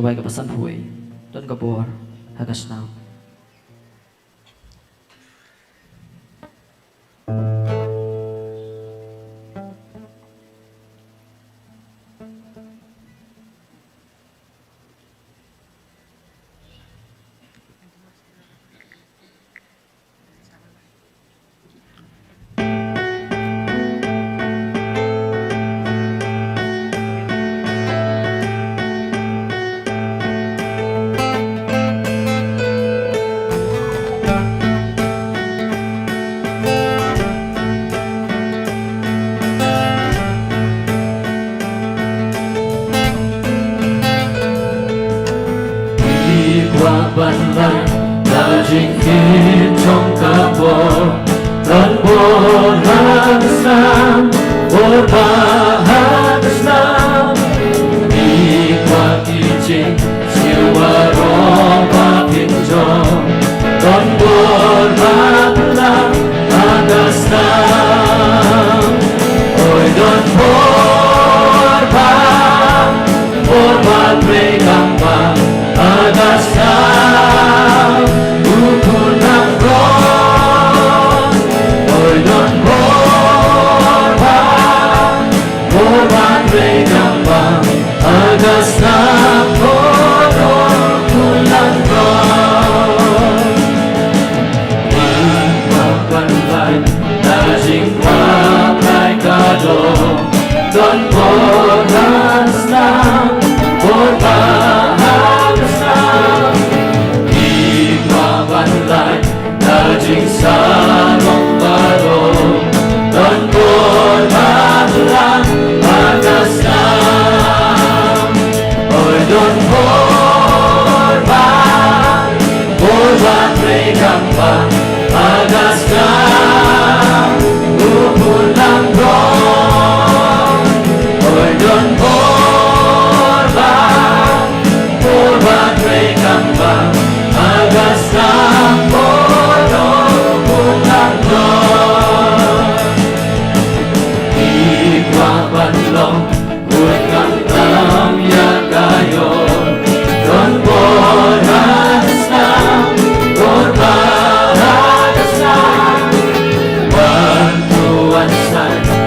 Jingrwai ka pasan hui don ka bor hagas now. Ban lại đã trình kiến trong cả bộ dan boran Islam berbahan Islam nikmati jing jiwa roba pinjam dan berbahan Islam oi dan borban mereka Agasam ukunang ron oi don borban regambang Agasam ukunang ron Makan lain daging pakai kado don borban Islam borban daging sarong baro dan borban lang Agasam oi don borban regambang Agasam upulang ron oi don borban regambang Agasam Bantuan saya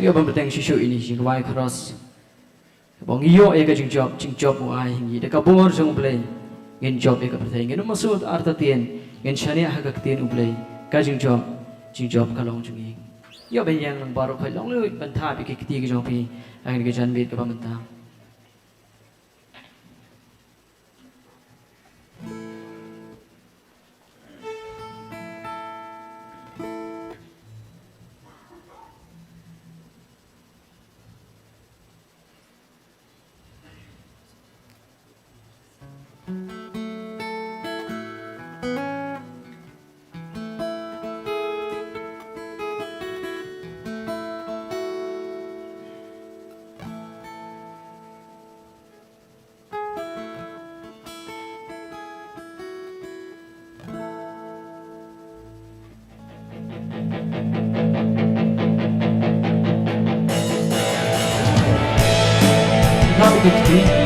Yo bang beteng shishu ini Jingrwai cross. Bang iyo eka jing job mo ay hingi de kabor jong play. Ngin job eka beteng ngin masud arta tien ngin shania hagak tien ublay ka jing job kalong jong ing. Yo ben yang lang baro khai long lui ban tha bi ki ti ki jong pi ang ki jan bit ka pamta. How could it be?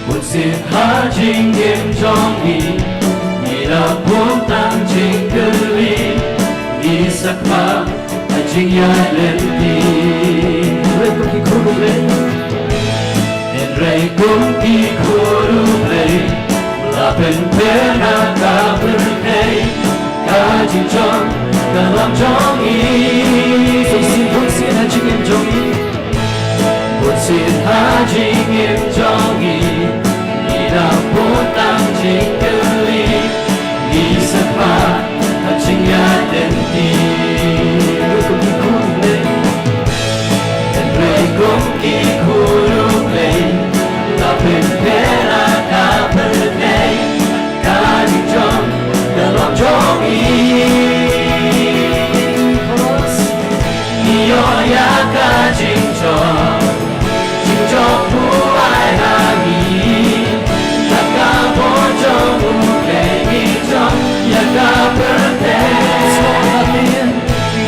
Một sự há chính nghiêm trong ý Nghĩ là muốn tăng chính cư lý Nghĩ sắc phá Hãy chính nhai lên đi Rei ko ki khuru play. En rei cũng kỳ khu rù lệ Là bên pena cả bên đây Cả chính trong Cả làm trong ý Say sin pun sin ha jing em jong i. Một sự há chính nghiêm trong ý Nghĩ là muốn tăng chính cư lý Nghĩ sắc phá Hãy chính nhai lên đi Rei ko ki khuru play. Rei cũng kỳ khu rung lệ là bên pena cả bên đây cả những trong cả lòng trong ý Iyo ya cả chính cho phú ai hà nghĩ là cả vô trong u lệ nghĩ trong ya cả bên đây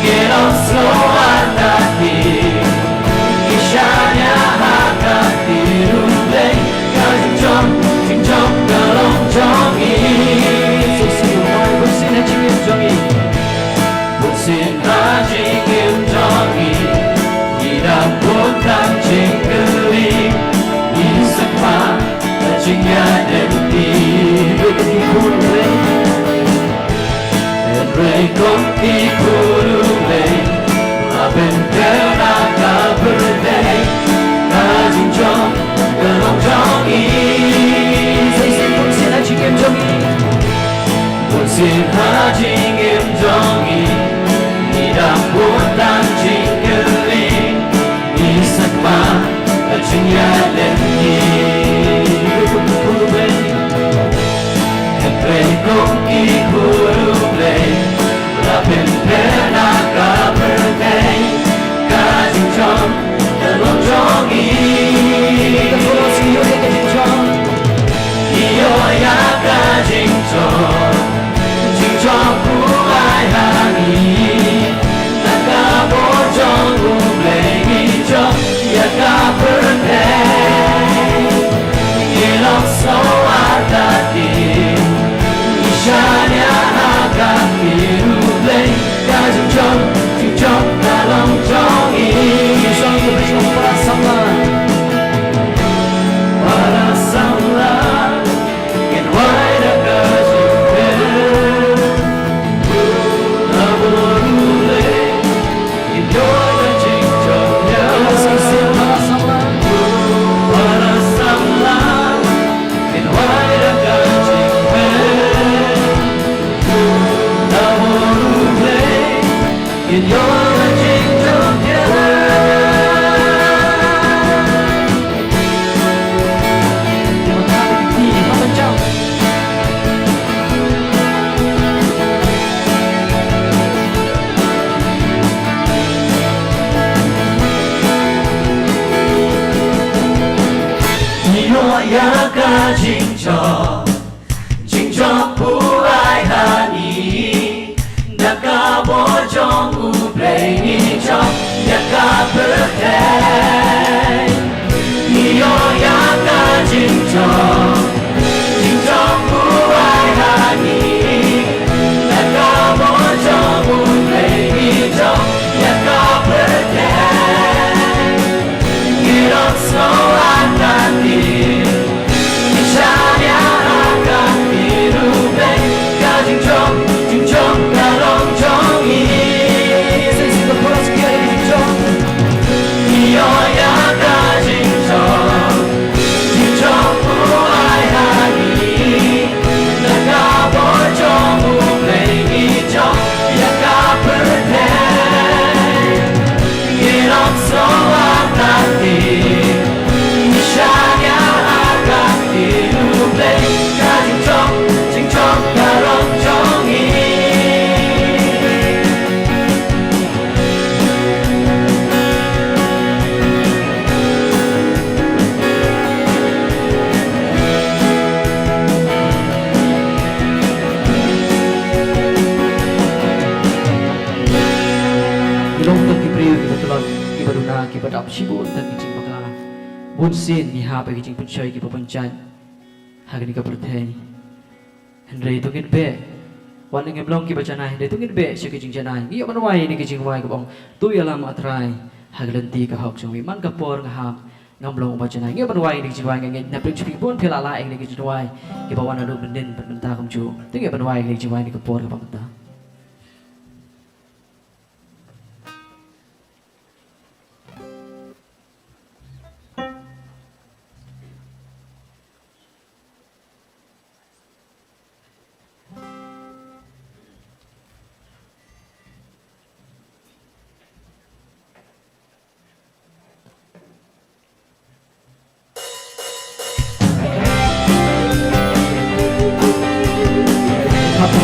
nghe lòng sâu an ta thì Ishanya hakatiru play Kajong, jingjong, galong jongi Say sin wai pun sin ha jing em jong i. Một xin ha jing im jongi Ida buồn tăng chính cư lý Ý sắc phá là chính nhà đêm đi Rei ko ki khuru play. En rei công kỳ khu rung lệ Là bên kéo na cả bên đây Cả chính trong Cả lòng trong ý Say sin pun sin ha jing em jong i. Một xin há chính em trong ý Nghĩ đang muốn tăng chính cư lý Nghĩ sắc phá Là chính nhà lên đi Rei ko ki khuru play. En rei công kỳ khu rung lệ Là bên pena cả bên đây Cả chính trong Cả lòng trong ý The cross yo eka jing jong. Iyo ya cả chính cho phú ai hà nghĩ là cả vô trong vùng lệ nghĩ trong ya cả bên đây nghe lòng sâu an ta tìm Ishanya hakatiru play cả chính trong cả lòng trong ý Song yo ben jong para sama. Para samla in white Say sin para sama. In your kingdom, Di ba ta ki ti pa ban chao. 야가 징저 부아이하니 나가 보정 우플레이니 저 야가 birthday 이요야 shibun tak kijing bakla bun sin ni ha pa kijing punchoi ki papanchan hagni ka perthai hendrei tungin be waling emlong ki bacana hendrei tungin be shi kijing janai ngi manwai ni kijing wai ka bong tu yalam atrai haglanti ka hok jong man ka por nga ha ngamlong bacana ngi manwai ni kijing wai ngi na pring chpi bun phela la eng ni kijing wai ki bawan adu bendin benta kam chu tingi manwai ni kijing wai ni ka por ka pamta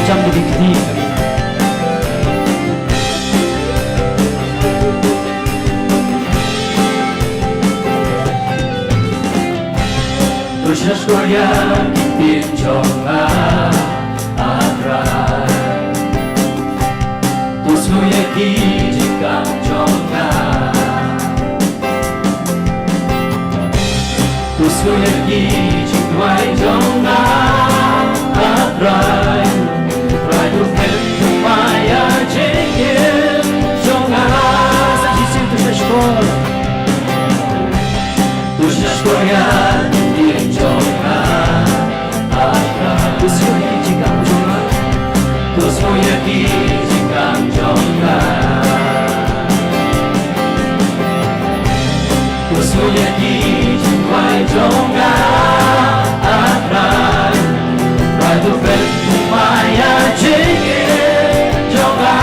jam di dikti Tushas Korea kitin chonga atrai Tusmu yaki jikang chonga Tusmu yaki Jingrwai chonga atrai to help my chicken Jonga Sahisim to Shashkor To Shashkorian in Jonga To Suyaki Jikam Jonga To Suyaki Jikam Jonga To Suyaki Jingrwai Jonga Try to help my chicken Jonga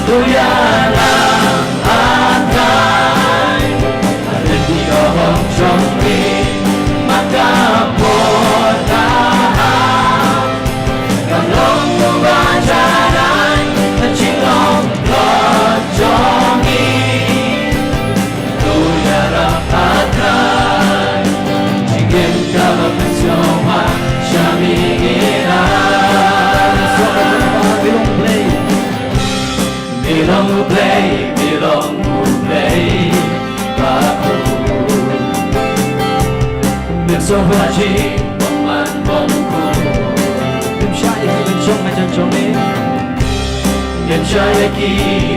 Tuyalam atrai Adenti kohong chongmi Maka portaham Kamlong mubajanai Nachilong lojongi Tuyalam atrai Jigim kabang pensyoma Belong to play, Baku Mixo Haji, Bongman Bongku Dimshaya ki Bachong Hajan Chongme Dimshaya ki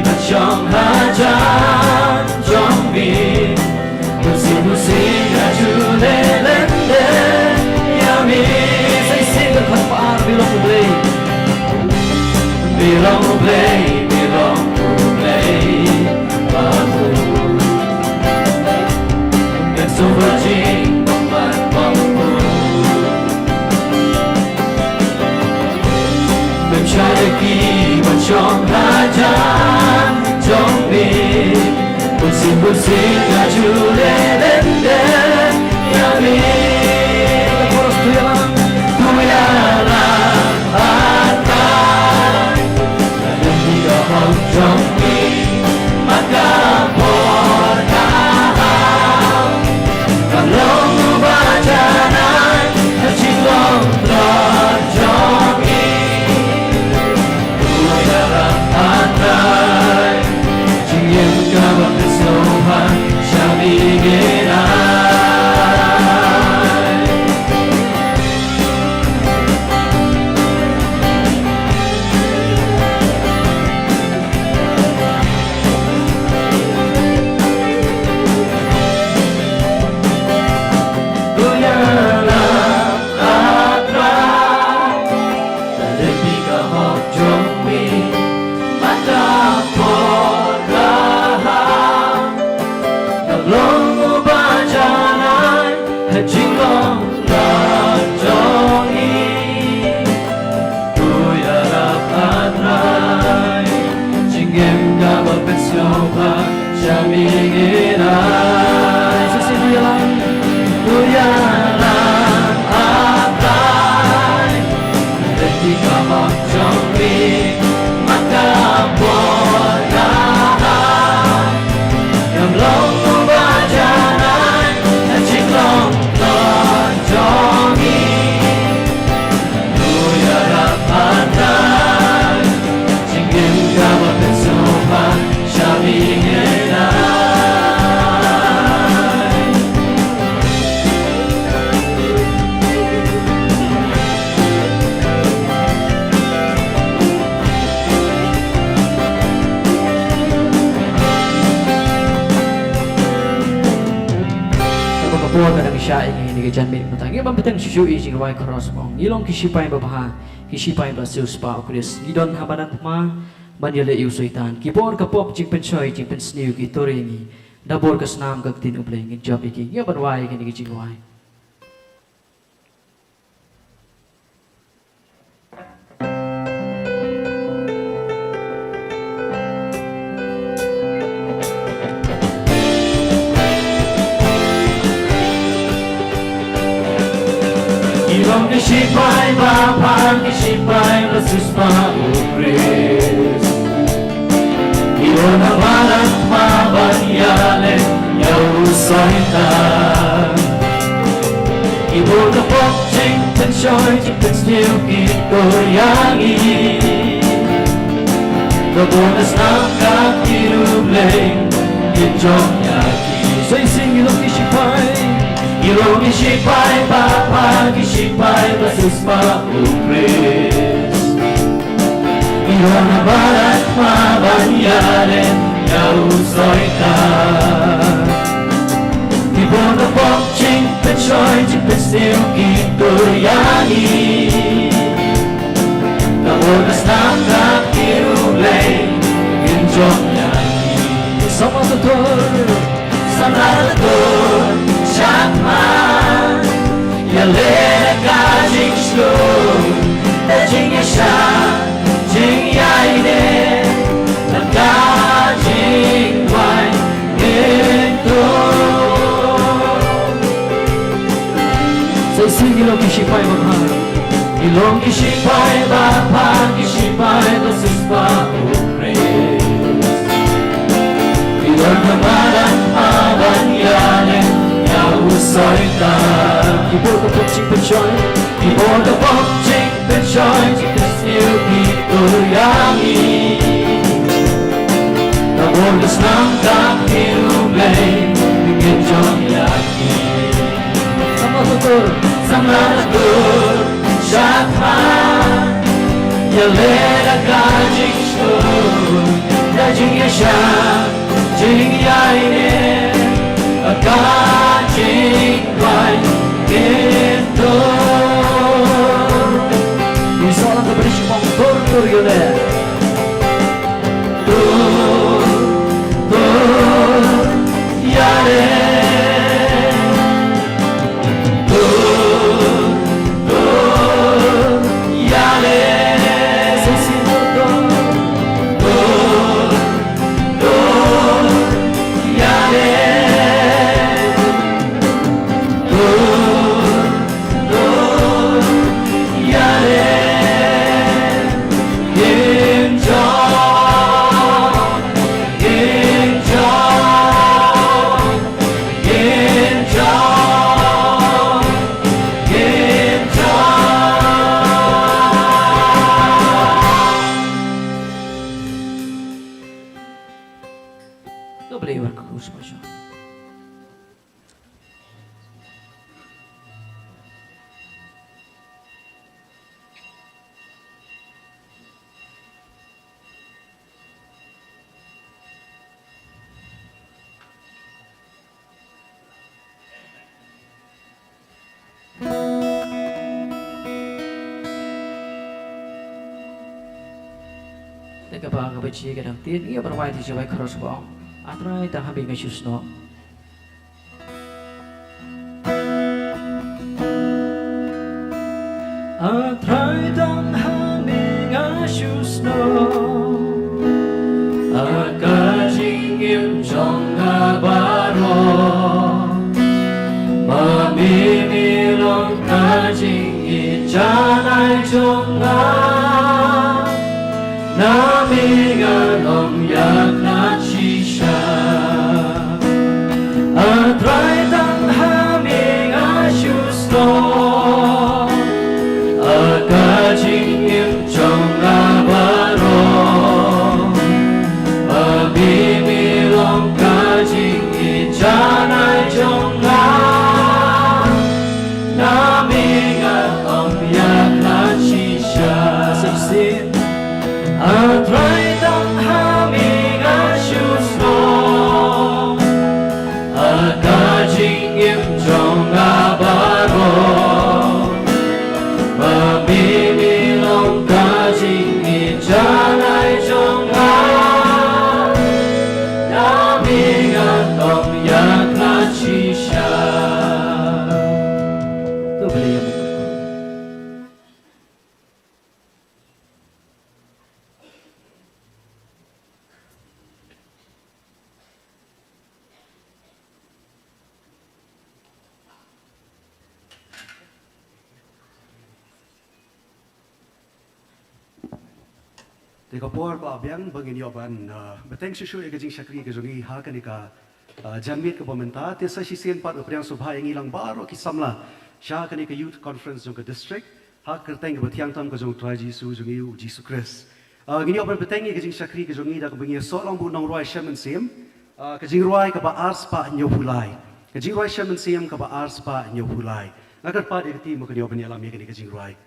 Bachong Hajan Chongme Busi Busi Raju Lelende Yami Say single Khatpar Belong to play Belong to play Baku Mixo Haji, Bongman Bongku Dimshaya ki Bachong Hajan Chongme Busi Busi Raju Lelende Yami Tuyalam atrai Adenti kohong chongmi Maka portaham Kamlong mubajanai Nachilong lojongi Tuyalam atrai Jingim kabang kesohan Syamiginai Long kapor kadang siya ingin ni Janmane matang ngibang beteng susu i Jingrwai cross bong ngilong kisipai babaha kisipai basus pa okris ngidon habanan ma banyale iu soitan kipor kapop jingpen choi jingpen sniu ki toringi dabor kasnam gaktin uble ngin job iki ngiban wai ni Jingrwai Ilong kisipai bapan kisipai basus pa ukris Ilong habanan ma banyale iu soitan Kipor kapop jingpen choi jingpen sniu ki toringi dabor kasnam gaktin uble ngin job yaki say sing ilong kisipai Ilong kisipai bapan kisipai basus pa ukris Ilong habanan ma banyale iu soitan Kipor kapop jingpen choi jingpen sniu ki toringi dabor kasnam gaktin uble ngin job yaki sama tutur Samlatur Jingmane Yalena ka jingshlo Da jingyasha Jingyaine Naka Jingwai Ito say sing ilong kisipai babaha Ilong kisipai bapan kisipai basus pa ukris Ilong habanan ma banyale iu soitan kipor kapop jingpen choi Kipor kapop jingpen choi jingpen sniu ki toringi dabor kasnam gaktin uble ngin job yaki sama tutur Samlatur Jingmane Yalena ka jingshlo Da jingyasha Jingyaine Naka Jingwai Ito isolan kabris bong tur yole Yare say sing tutur doble workus masya Teka ba ka bachi ka dang tin iya berwai ti jawai cross bong atrai ta habi ngai susno atrai dang habi ngai susno Aka jingim trong baro Mamimilong ka jingi janai trong Namingan om yak na chisha Atrai tang haming asyusto Aka jingim trong baro Mamimilong ka jingi janai trong Namingan om yak na chisha Te kapor pa abiang bangin yoban beteng susu e gajing syakri ke zongi ha kanika jamit ke pementa te sa sisien pat upriang subha yang ilang baru kisamla sya kanika youth conference jong ke district ha kerteng ke betiang tam ke jong traji su jong yu jisu kris gini yoban beteng e gajing syakri ke zongi da ke bengi so long bu nong roi shaman sim ke Jingrwai ke ba ars pa nyopulai ke Jingrwai shaman sim ke ba ars pa nyopulai agar pa de ti mo ke yoban yalam ye ke Jingrwai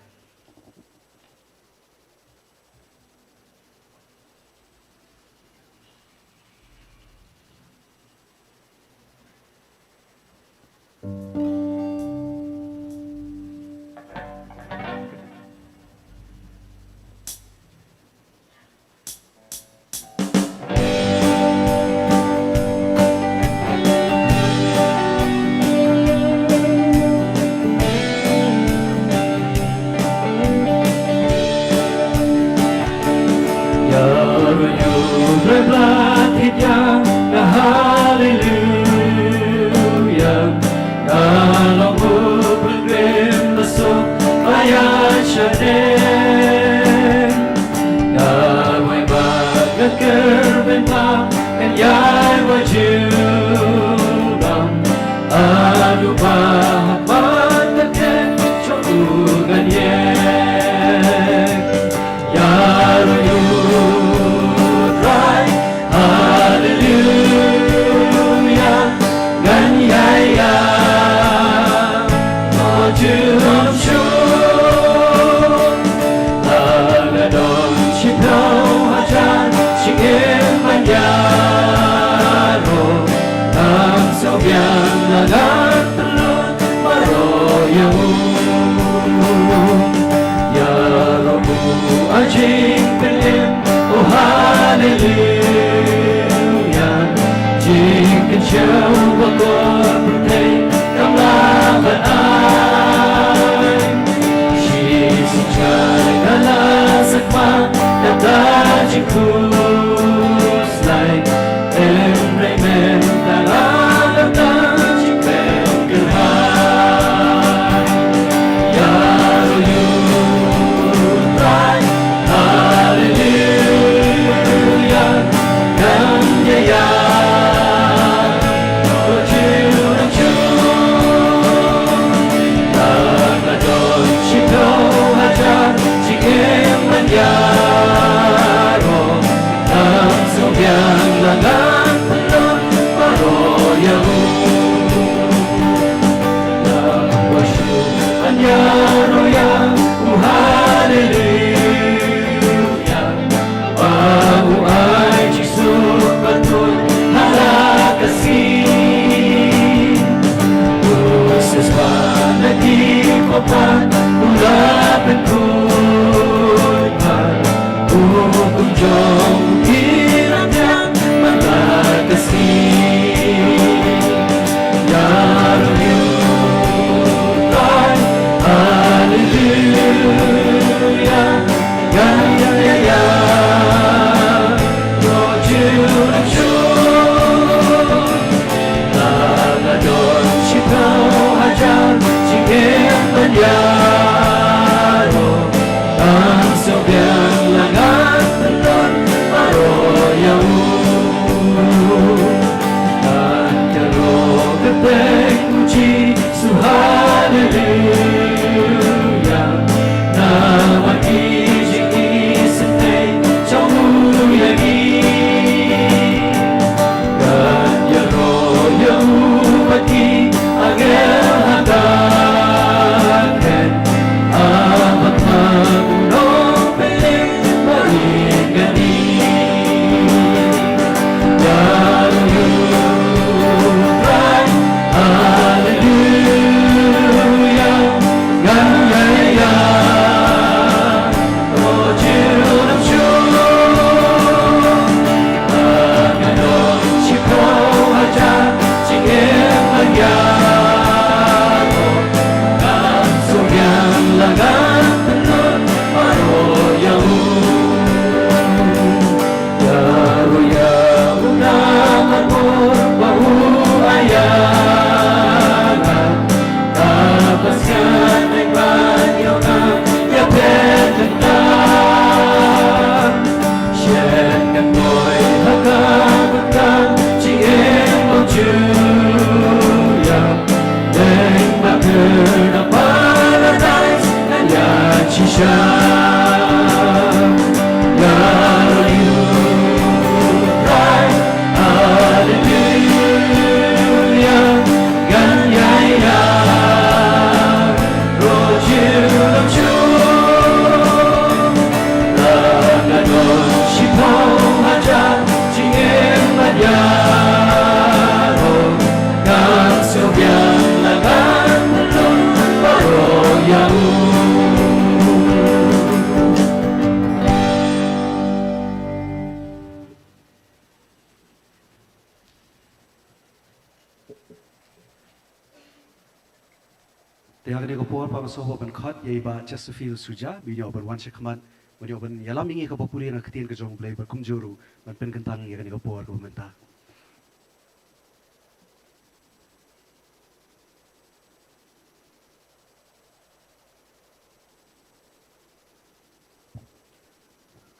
Tiang ni ko por pa masoho ban khat ye ba Chesterfield suja binyo ban wan shikman binyo ban yalam ingi ko populi na ketin ke jong play berkumjuru ban pen kentang ye ni ko por ko menta.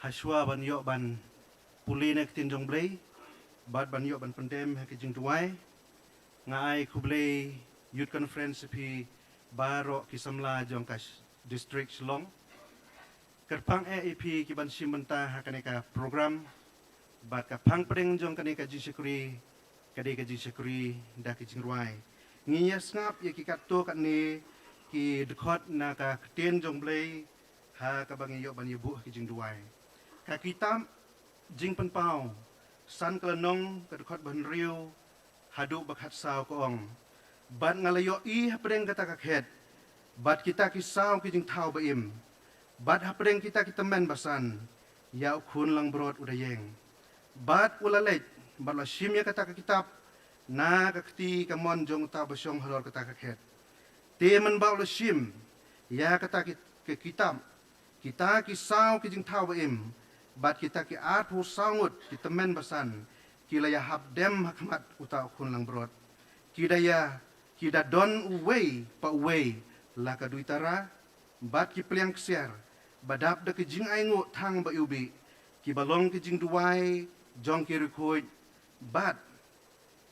Haswa ban yo ban puli na ketin jong play ban yo ban pendem ke Jingrwai ngai ku play youth conference pi baro kisamla jong kas district Shillong kerpang EP ki ban simenta hakaneka program bat ka pang preng jong kaneka jisekuri kadeka jisekuri da ki Jingrwai ngiya snap ye ki katto kat ni ki dekot na ka keten jong blai ha ka bang yo ban yebu ki Jingrwai ka kitam jing pen pau san klenong ka dekot ban riu hadu bakhat sao ko ong bat ngalayo I hapreng kata kakhet bat kita kisau ki jing thau ba im bat hapreng kita men basan ya khun lang brot udayeng bat ulalej bat la shim ya kata kitab na kakti kamon jong ta basyong halor kata kakhet te men ba la shim ya kata ke kitab kita kisau ki jing thau ba im bat kita ki art hu sangut kita men basan kilaya habdem hakmat uta khun lang brot kidaya kita don uway pa uway la ka duitara bat ki pliang ksiar badap da ki jing aingo thang ba ubi ki balong ki jing duwai jong ki rikhoy bat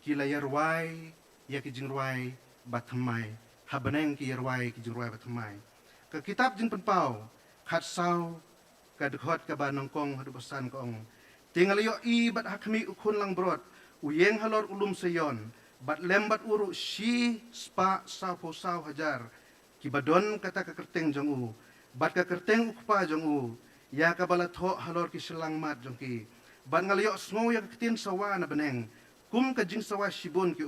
ki la yarwai ya ki jingrwai batmai habaneng ki yarwai ki jingrwai batmai ka kitab jing penpau khat sau ka dekhot ka ba nongkong hadu pesan ko ong tingal yo I bat hakmi ukun lang brot uyeng halor ulum seyon bat lembat uru shi spa sapo saw hajar kibadon kata ka kerteng jong u bat ka kerteng ukpa jong u ya ka balatho halor ki selang mat jong ki bat ngaliyo sngo ya ketin sawa na beneng kum ka jing sawa shibon ki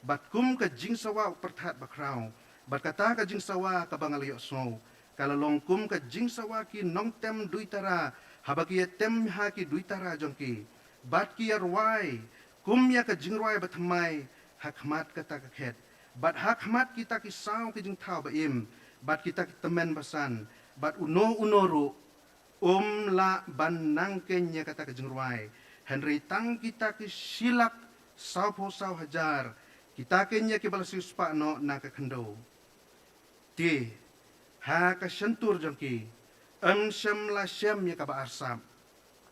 bat kum ka jing sawa perthat bakrau bat kata ka jing sawa ka bangaliyo sngo kalalong kum ka jing sawa ki nong tem duitara habaki tem ha ki duitara jong ki bat ki yarwai kum ya ka jingrwai batmai hakmat kata kakhet bat hakmat kita kisau ki jing thau ba im bat kita temen basan bat uno la ban nangkenya kata ka Jingrwai Henry tang kita ki silak sau hajar kita kenya ki balasi spa no na ka khendo ti ha ka sentur jongki syam la syam ya ka ba arsam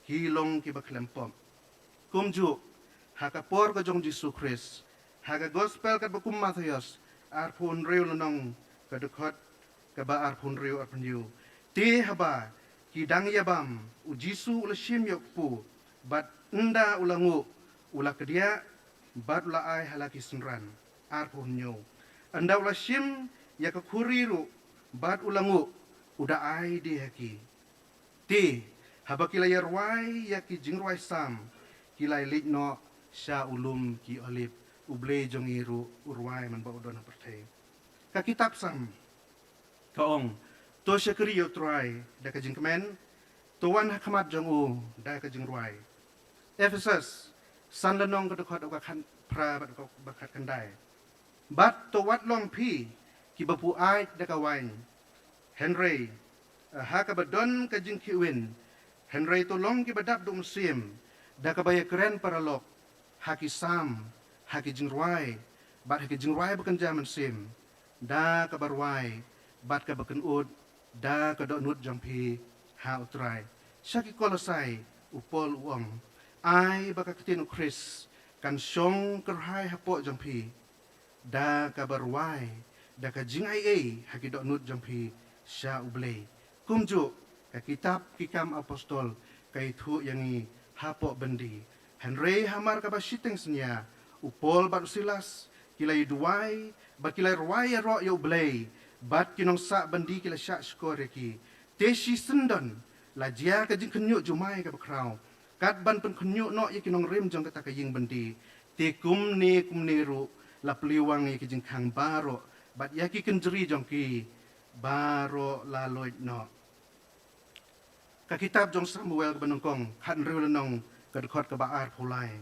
hilong ki ba klempom kumju ha ka por ka jong Jisu Kris haga gospel kat bakum Matthias arpun riu lenong kadekot kaba arpun riu arpunyu ti haba kidang yabam ujisu ula shim yokpu bat enda ulangu ula kedia bat ula ai halaki sunran arpun nyu enda ula shim ya kuriru bat ulangu uda ai di haki ti haba kila yarwai ya ki Jingrwai sam kila litno sha ulum ki olip ublay jong iru urwai man ba udon pertay ka kitab sam kaong to syakriyo try da ka Jingmane to wan hakmat jong u da ka Jingrwai Ephesus san lanong ka dokot ka kan pra ba ka khat kandai bat to wat long pi ki bapu ai da ka wain Henry ha ka badon ka jing kiwin Henry to long ki badap dum sim da ka baya keren paralok haki sam haki Jingrwai bat haki Jingrwai bukan zaman sim da kabarwai bat ka bukan ud da ka do nut jampi ha utrai syaki kolosai upol uang ai baka ketin Kris kan syong kerhai hapo jampi da kabarwai da ka jingai haki do nut jampi sya ublei kumju ka kitab kikam apostol kai thu yangi hapo bendi Henry hamar ka basiteng senya upol bat silas kilai duai bat kilai ruai ro yo blay bat kinong sa bandi kila syak skor ki teshi sendon la jia ka jing khnyu jumai ka bakrau kat ban pen khnyu no ye kinong rim jong kata ka ying bandi te kum ni ru la pliwang ye ki jing khang baro bat ya ki kenjeri jong ki baro la loit no ka kitab jong Samuel ka banongkong khan ru lenong ka dekot ka baar phulai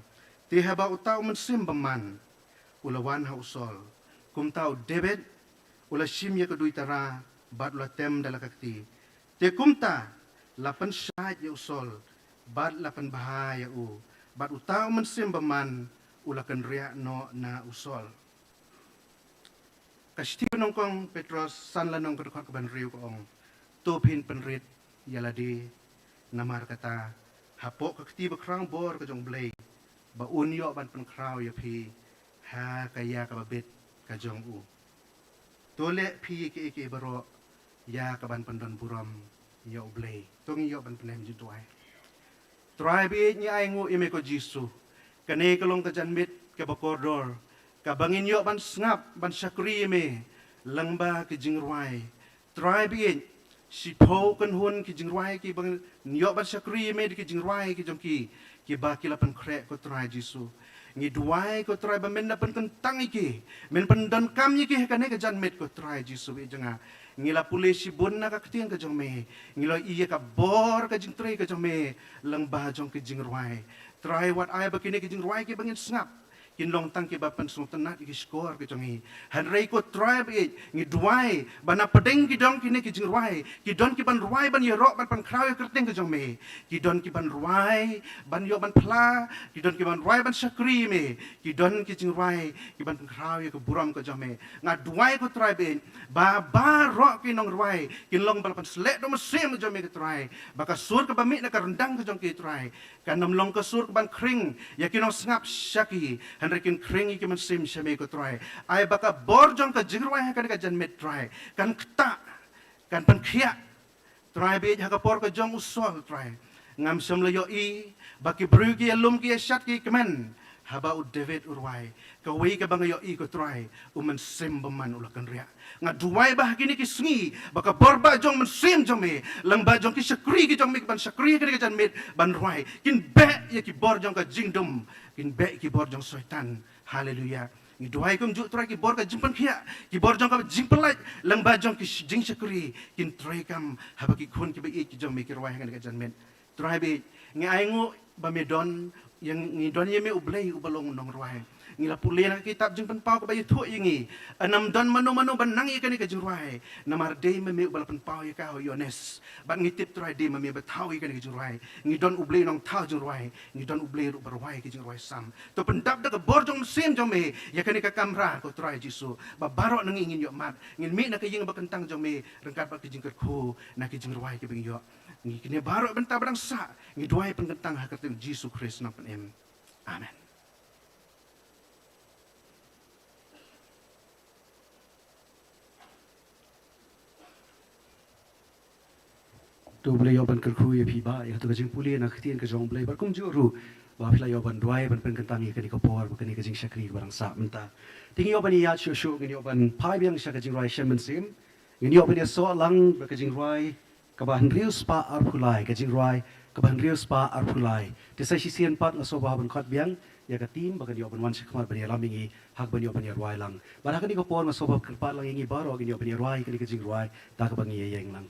ti haba utau men sim baman ulawan ha usol. Kumtau David ula shim ya kedui tara bat ula tem dala kakti. Te kumta lapan syahid ya usol bat lapan bahaya u. Bat utau mensim baman ula kenriak no na usol. Kasti nongkong Petros san lanong kedekot keban riu koong. Tupin penrit yaladi namar kata hapok kakti bekrang bor kejong blay. Ba unyo ban penkrau ya pi ha kaya kababit kajong u. Tole pi ke baro ya kaban pendon buram ya blay. Tung yo ban penem jituai. Try bi nya aingu ime ko Jisu. Kane kalong kajanmit ke bakordor. Kabangin yo ban snap ban syakri me langba ke Jingrwai. Try bi si po kan hun ke Jingrwai ki bang yo ban syakri me ke Jingrwai ki jongki ki ba ki lapan krek ko try Jisu. Ngi duai ko try ba men lapan kentang iki. Men pendan kam iki kane kajanmit ko try Jisu i janga. Ngila pulisi bunna ka ketiang ka jong me. Ngila iya ka bor ka jingtray ka jong me langba jong ke Jingrwai. Try what I bakini ke Jingrwai ki bangin snap. Kinlong tang ki bapan sultanat ki skor ki jongi hanrei ko tribe ngi duai bana pedeng ki dong kini ki Jingrwai ki don ki ban ruai ban yerok ban pan krawe kerteng ki jong me ki don ki ban ruai ban yo ban pla ki don ki ban ruai ban syakri me ki don ki Jingrwai ki ban krawe ki buram ki jong me nga duai ko tribe ba rok ki nong ruai kinlong ban pan selek do mesim ki jong me ki try baka sur ka bamit na karendang ki jong ki try kanam long ka sur ban kring ya kinong ngap syaki Henrikin kringi ki mensim syame ko try. Ay baka borjong ka Jingrwai kan ka janmet try. Kan kta kan penkhia. Try be ha ka por ka jong usol try. Ngam sem layo I baki brugi alum ki syat ki kemen. Haba u David urwai. Ka wi ka bangayo I ko try. Mensim beman ulakan ria. Nga duai bah kini ki sngi baka borba jong mensim jong me lang ba jong ki syakri ki jong me ban syakri ka janmet ban ruai. Kin be ya ki borjong ka jingdum. Kin be ki bor jong syaitan. Haleluya. Ni duai kum juk try ki bor ka jimpan khia. Ki bor jong ka jimpelai lang ba jong ki jing syakri. Kin try kam haba ki khun ki be ki jong me ki ruai kan ka janmet. Try be ngi aingu ba medon yang ngi don ye me ublai ubalong nong ruai. Ngila pulih nak kitab jimpan pau ka bayu thu yengi. Anam don manu banang ye kan ka Jingrwai. Namar dei me me ubalapan pau ye ka ho Yones. Bat ngitip try dei me me batau ye kan ka Jingrwai. Ngi don ublai nong thau Jingrwai. Ngi don ublai ru barwai ka Jingrwai sam. To pendap da ka bor jong sim jong me ya kan ka kamra ko try Jisu. Ba barok nang ingin yo mat. Ngin mi na ka yeng bakentang jong me rengkat ba ka Jingkat ku na ka Jingrwai ki bing yo. Ngi kini barok bentar barang sa. Ngi duai pengentang hakatem Jisu Kristus nang penem. Amen. Tu boleh yawan kerku ya piba ya tu kajing pulih nak ketian ke jong boleh berkum juru wafila yawan duai ban penkentangi ke dikopor bukan kajing syakri barang sak mentah tinggi yawan ya syusyu ngini yawan pai biang syak kajing ruai syemen sim ngini yawan ya soalang kajing ruai kabahan rius pa arpulai kajing ruai kabahan rius pa arpulai desa sisian pat ngasobah ban kot biang ya katim bagan yawan wan syakmar ban yalam ingi hak ban yawan ya ruai lang barakan dikopor ngasobah kerpat lang ingi baro ngini yawan ya ruai kajing ruai tak bangi yang lang.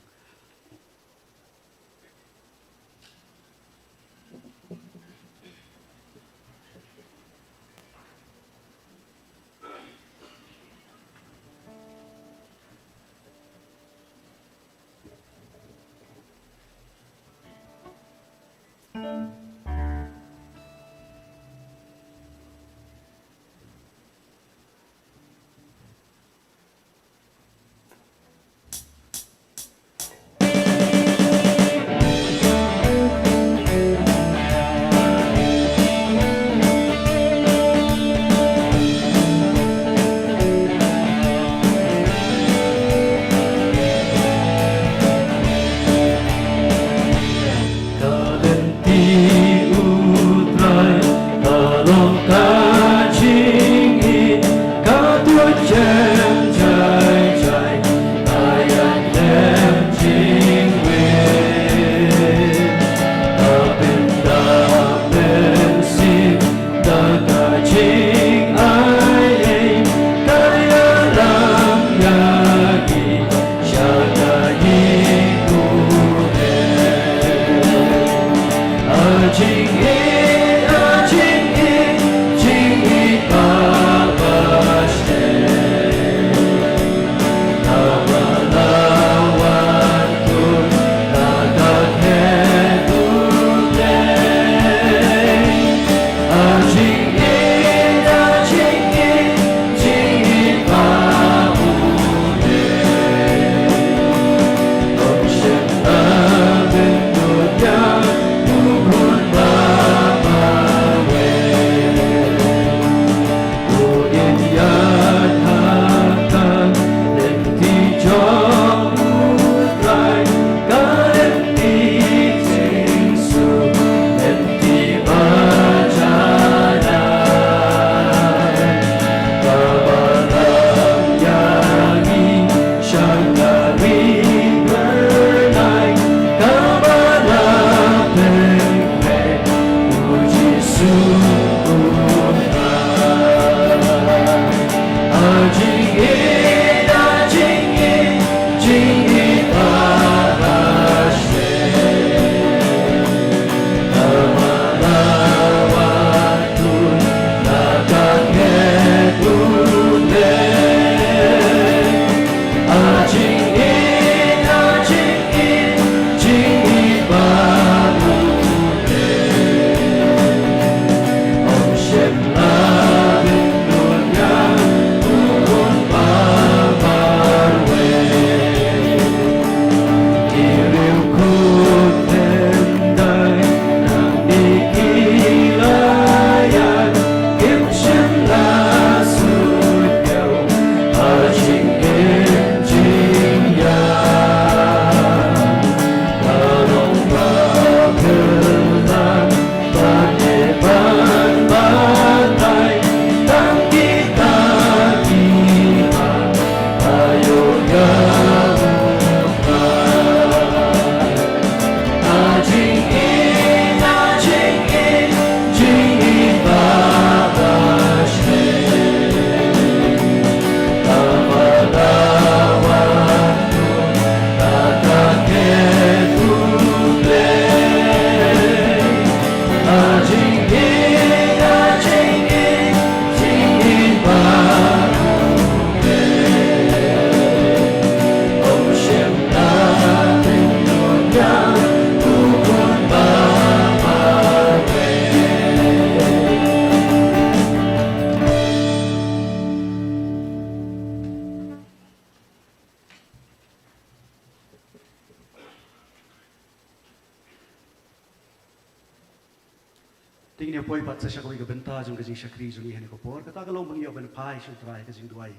Tingin niya po ipat sa siya kaway kabenta jong kajing siya kri jong ihani ko por kata kalong bangyo ban pai shu try kajing duai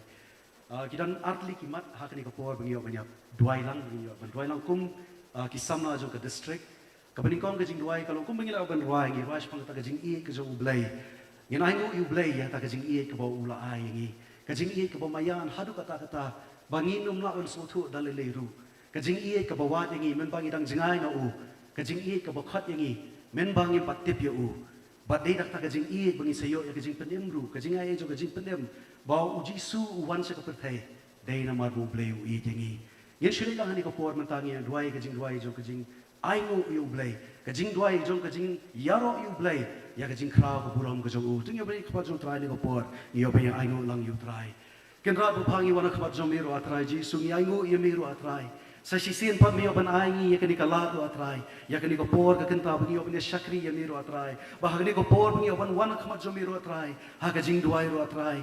kidan artli kimat hakani ko por bangyo banya duai lang bangyo ban duai lang kum kisamna jong ka district kabaning kong kajing duai kalong kum bangila ban duai ngi rush pang ta kajing i kajong ublay ngin ai ngu ublay ya ta kajing i ka ba ula ai ngi kajing i ka ba mayan hadu kata banginum na ul sotu daleleru kajing i ka ba wat ngi men bangidang jingai na u kajing i ka ba khat ngi men bangin patip ya u But they tak kajing iit bangi sayo ya kajing penem ru kajing ay jo kajing penem bau uji su uwan sa kapertay day na marbu blay u iit yangi yan shuri lang hani ko por mantangi yang duai jo kajing ay ngo yu blay kajing duai jo kajing yaro yu blay ya kajing kraw ko buram ko jo u tung yo bani kapat jo try ni ko por yo ba yang ay ngo lang yu try kenra bu phangi wana kapat jo miro atray ji sungi ay ngo yu miro atray sa sisian pa miyo ban aingi ya kani kalado atray ya kani ko por ka kenta bangi oban ya shakri ya miro atray bah kani ko por bangi oban wana khamat jo miro atray ha ka jing duai ro atray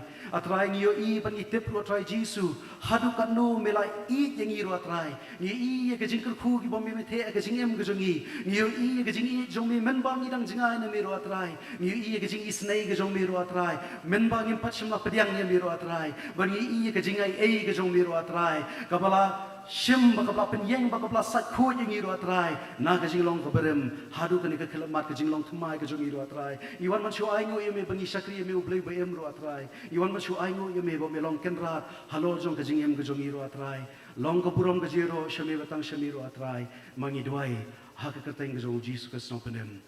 ngiyo i ban itep ro atray jisu hadu kanu melai i yang iro atray i ya ka jing ku ki bom me the ka jing em ka jongi ngiyo i ya ka jing i jong me men bang idang jingai na miro atray ngiyo i ya ka jing isnai ka jong miro atray men bang im patchim la pediang ya miro atray bangi i ya ka jing ai ka jong miro atray kabala Shim bakapla penyeng bakapla sakho yang iro atrai na ka jinglong ka berem hadu ka ni ka khelamat ka jinglong thmai ka jong iro atrai iwan man shu ai ngo yeme bangi sakri yeme ublei ba em ro atrai iwan man shu ai ngo yeme bo melong kenrat halo jong ka jingem ka jong iro atrai long ka purom ka jiro shame batang shamiro atrai mangi duai ha ka kateng ka jong Jesus ka song penem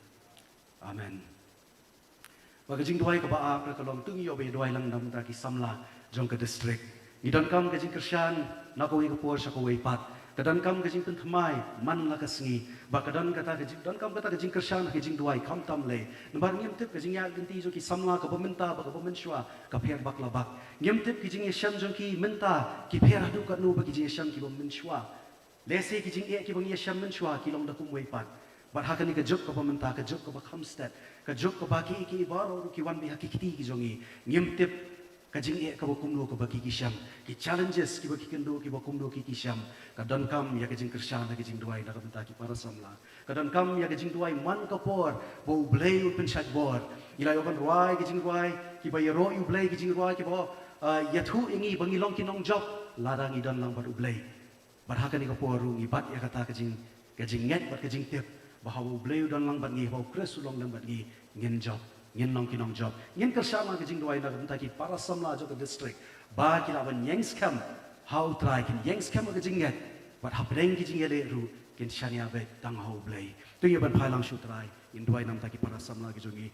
amen ba ka jing duai ka ba ak ka long tung yo be duai lang dam ta ki samla jong ka district Idan kam kajing kersyan nakaway kapor sa kaway pat. Kadan kam kajing penthamay man lakasngi. Ba kadan kata kajing dan kam kata kajing kersyan kajing duai kam tamle. Nambar ngem tip kajing ya ganti jo ki samla ka pementa ba ka pemenswa ka pher baklabak. Ngem tip kajing yeshan jo ki menta ki pher hadu ka no ba kajing yeshan ki pemenswa. Lese kajing e ki bang yeshan menswa ki long da kum way pat. Ba hakani ka jok ka pementa ka jok ka ba khamstat ka jok ka ba ki baro ki wan bi hakikiti ki jongi. Ngem tip kajing e kabakumlo ka baki kisham ki challenges ki baki kendo ki bakumlo ki kisham kadan kam ya kajing kersyan na kajing duai na kabenta ki para samla kadan kam ya kajing duai man kapor bo blay pen shat bor ila yoban ruai kajing duai ki ba yero yu blay kajing ruai ki ba yathu ingi bangi long kinong job ladang idan lang bar blay bar hakani kapor ru ibat ya kata kajing nget bar kajing tip bahawa blay udan lang bar ngi ba kres ulong lang bar ngi ngen job ngin nong kinong job ngin kersama kajing duai na kabenta ki para samla jo ka district ba ki laban yang scam how try kin yang scam kajing nget but hapreng kajing ele ru kin shania be tang how blay tu yaban phailang shu try in duai nam ta ki para samla ki jongi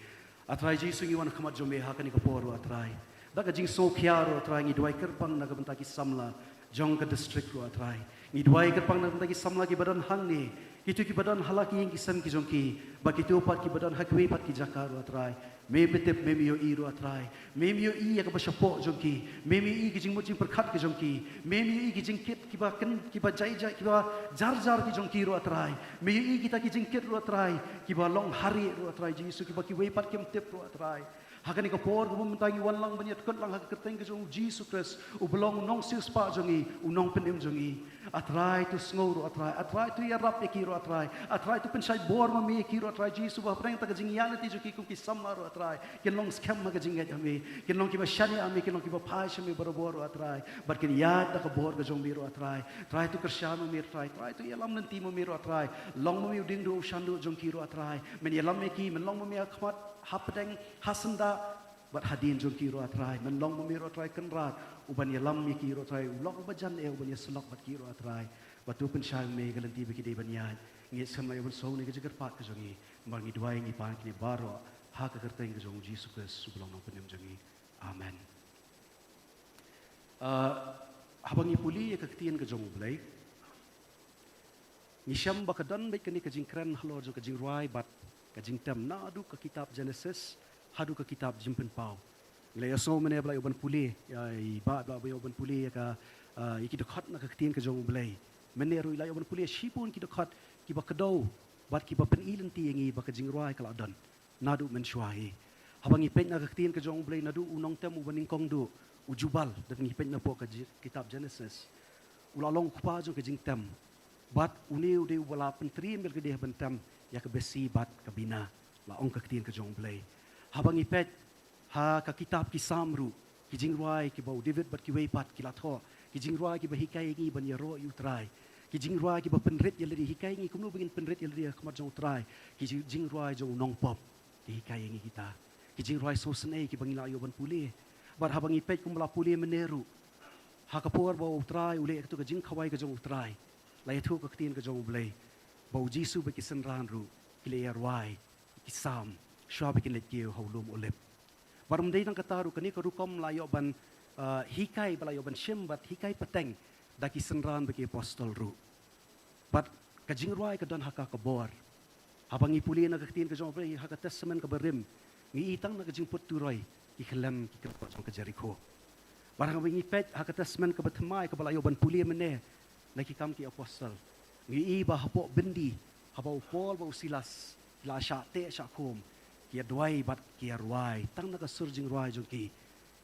atrai ji sungi wan khamat jo me ha kani ko por atrai da ka jing so khia ro atrai ngi dwai kerpang na ka benta ki samla jong ka district ro atrai ngi dwai kerpang na benta ki samla ki badan hang ni kitu ki badan halaki yang kisam ki jong ki ba kitu pat ki badan hakwe pat ki jakar ro atrai me betep me mi yo i ro atrai me mi yo i ya ka ba shapo jong ki me mi i ki jing mo jing perkhat ki jong ki me mi i ki jing kit ki ba ken ki ba jai jai ki ba jar jar ki jong ki ro atrai me i kita ki jing kit ro atrai ki ba long hari ro atrai jisu ki ba ki we pat ki mtep ro atrai hakani ka por ko mentangi wan lang banyat kot lang hak keteng ke jong Jesus Christ u belong nong sis pa jongi u nong penim jongi atrai tu sngoru atrai tu ya rap ki ro atrai tu pensai bor ma me ki ro atrai Jesus ba preng ta ka jing yang ti joki ku ki samma ro atrai ken long scam ma ka jing ga me ken long ki ba shani ame ken long ki ba phai shame bor bor ro atrai bar ken ya ta ka bor ka jong mi ro atrai tu kersyama me atrai tu ya lam nanti ma me ro atrai long ma me ding do shandu jong ki ro atrai men ya lam me ki men long ma me khmat hapdeng hasanda bat hadin jong ki ro atrai men long ma me ro atrai kan rat uban ya lam mi ki ro atrai ulok ba jan e uban ya selok bat ki ro atrai batu pen shang me galanti be ki de ban ya ngi samai uban so ne ga pat ka jongi mar ngi dwai ngi pan ki baro ha ka kerta ngi jong Jesus Christ sublang nong penem jongi amen habang i puli ya ka tien ka jong blai ni sham ba ka dan be ka ni ka jing kran halo jo ka jing roi bat ka jing tam na adu ka kitab Genesis hadu ka kitab jimpen pau le so mene bla uban puli ya ba bla uban puli ka iki de khat na ka tien ka jong blai mene ru la uban puli shipun ki de khat ki ba kadau bat ki ba pen ilen ti ngi ba ka jing roi ka dan nadu men shwai habang i pen na ka tien ka jong blai nadu unong tem uban ning kong du ujubal dat ngi pen na po ka kitab Genesis ulalong kupa jo ka jing tam bat uniu de wala pen tri mel ka de bentam ya ka besi bat ka bina la ong ka tien ka jong blai habang i pet ha ka kitab ki samru ki Jingrwai ki bau David bat ki wei pat ki la tho ki Jingrwai ki ba hikai ngi ban ya ro yu trai ki Jingrwai ki ba penrit ya lari hikai ngi kumnu begin penrit ya lari khmat jong trai ki Jingrwai jong nong pop ki hikai ngi kita ki Jingrwai so snei ki bangila yo ban puli bar habang i pet kum la puli meneru ha ka por bau trai ule ka tu ka jing khawai ka jong trai la ya thu ka tien ka jong blai bau jisu ba ki san ran ru ki le ya rwai ki sam shwa ba ki le ki ho lum olep barum dei nang kataru kani ka rukom la yo ban hikai bala yo ban shim bat hikai pateng da ki san ran ba ki apostol ru bat ka jing rwai ka don haka ka bor habang i puli na ka tien ka jong blai haka testament ka berim ngi itang na ka jing put turoi ki khalam ki ka jong ka Jericho barang wingi pet haka testament ka batmai ka bala yo ban puli mene na ki kam ki apostol ngi ba hapo bendi habau Paul bau Silas la sha te sha khom ki dwai bat ki rwai tang na ka surjing rwai jong ki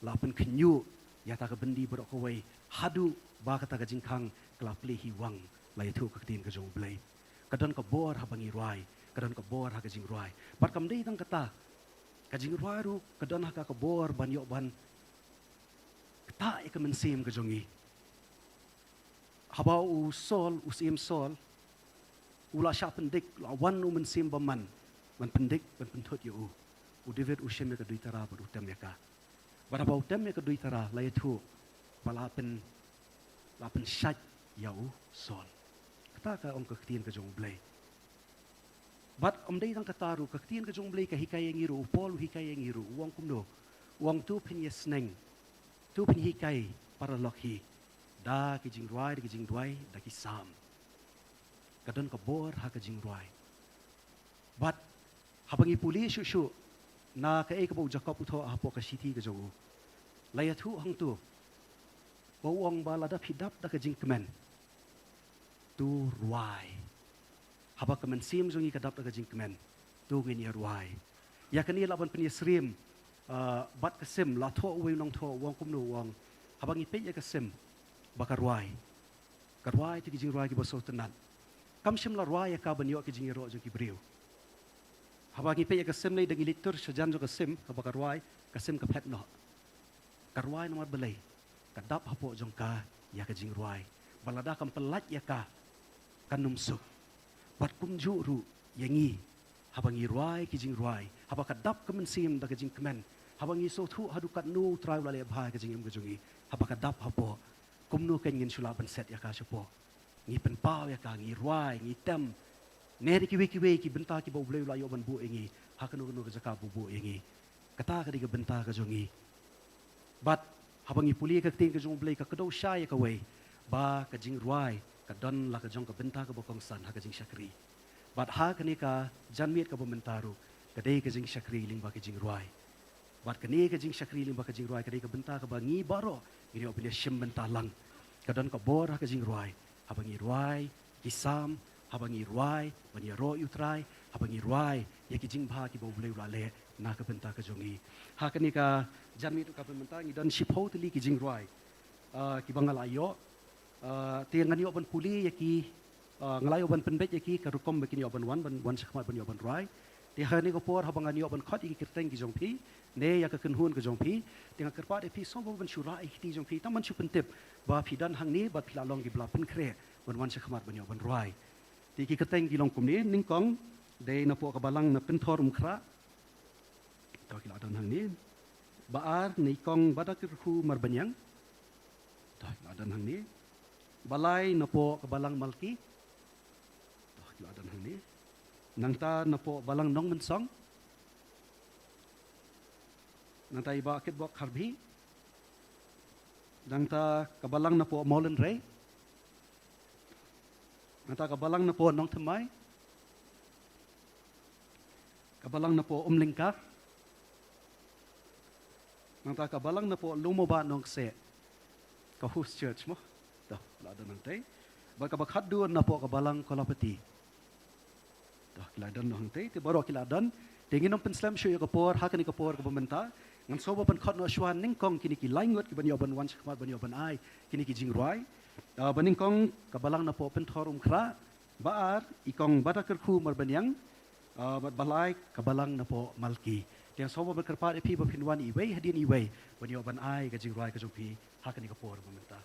la pen khnyu ya ta ka bendi bro ko wei hadu ba ka ta ka jingkhang kla ple hi wang la ya thu ka tin ka jong blai ka don ka bor habangi rwai ka don ka bor ha ka jing rwai bat kam dei tang kata ka jing rwai ru ka don ha ka bor ban yo ban ta e ka men sim ka jongi habau u sol u sim sol ula sha pendik la wan u men sim ba man pendik ban penthot yo u David u shem ka dui tara ba u tem ya ka ba ba u tem ya ka dui tara la ya thu ba la pen shat ya u sol kata ka ong ka tien ka jong blai bat om dei tang kataru ka tien ka jong blai ka hikai ngi ru Paul hikai ngi ru wong kum do wong tu pen yes neng tu pen hikai para lokhi da ki jing rwai ki jing dwai da ki sam kadon ka bor ha ka jing rwai bat habangi puli shu na ka e ka bo Jacob utho ha po ka siti ka jogu la ya thu hang tu bo wong ba la da phidap da ka jing kmen tu rwai haba ka men sim jongi ka dap da ka jing kmen tu ngi ni rwai ya ka ni la ban pen yesrim bat ka sim la tho we nong tho wong kum no wong habangi pe ya ka sim bakarwai karwai ti jing rwai ki boso tenan kam shim la rwai ka ban yo ki jing ro jo ki briu habangi pe ka sim nei dangi litur sajan jo ka sim ka bakarwai ka sim ka phet no karwai no mar belai ka dap hapo jong ka ya ka jing rwai balada kam pelat ya ka kanum su bat kum ju ru yangi habangi rwai ki jing rwai haba ka dap ka men sim da ka jing kmen habangi so thu hadu kat nu trai la le bha ka jing im ka jongi haba ka dap hapo kumnu kan ngin sula ban set ya ka shapo ngi pen pau ya ka ngi rwai ngi tem ne ki we ki benta ki bo bleu la yo ban bu ngi ha ka no ka jaka bu bu ngi kata ka di ka benta ka jongi but habangi puli ka ting ka jong blay ka kado shy ka way ba ka Jingrwai ka don la ka jong ka benta ka bokong san ha ka jing Shakri but ha kani ka janmiet ka bomentaru ka dei ka jing Shakri ling ba ka Jingrwai but kani ka jing Shakri ling ba ka Jingrwai ka dei ka benta ka ba ngi baro gini obile shim benta lang ka don ka bor ha ka Jingrwai habangi Ruai kisam habangi Ruai bani ro utrai habangi Ruai ya ki jing ba ki bo blay rale na ka benta ka jongi ha kani ka janmiet ka bomenta ngi don shipho tili ki Jingrwai ki bangal ayo tiang ngani oban puli yaki ngalai oban penbet yaki karukom begini oban wan sakmat ban oban rai ti hani ko por habang ngani oban khat yaki kirteng ki jongpi ne ya ka kenhun ke jongpi tinga kerpa de pi sombo ban shura ti jongpi taman chu pentep ba pidan hang ni ba pila long ki bla pen kre wan sakmat ban oban rai ti ki kirteng ki long kum ni ningkong de na po ka balang na penthor umkhra to ki ladan hang ni baar ni kong badak khu marbanyang to ki ladan hang ni balai na po kabalang malki toh kiladan hang ni nangta na po balang nong mensong nangta iba akit bok harbi nangta kabalang na po molen rey nangta kabalang na po nong temay kabalang na po umlingka nangta kabalang na po Lummawbah-Nongkseh kahus church mo dah ladan nanti baka bakhat duan na po kabalang kolapati dah kiladan no hangte ti baro kiladan tingin ng penslam show yo kapor hakan ni kapor ka bumenta ngan soba pan khat no shwan ning kong kini ki laingot ki banyo ban wan sakmat banyo ban ai kini ki Jingrwai baning kong kabalang na po penthorum kra baar ikong badakar khu marbanyang balai kabalang na po malki tiang soba berkerpa pi bapinwan iway hadin iway banyo ban ai ka Jingrwai ka jumpi hakan ni kapor bumenta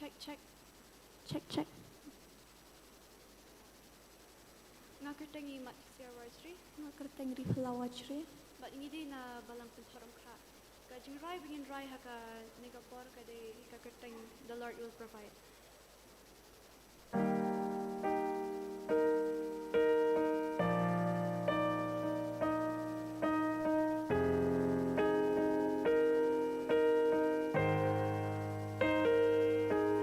check, check. Check, check. Nga kertengi mat siya warjri. Nga kertengi pelawajri. But ngidi na balang pintorom kra. Ka Jingrwai bingin rai haka negapor ka de ka kerteng the Lord will provide.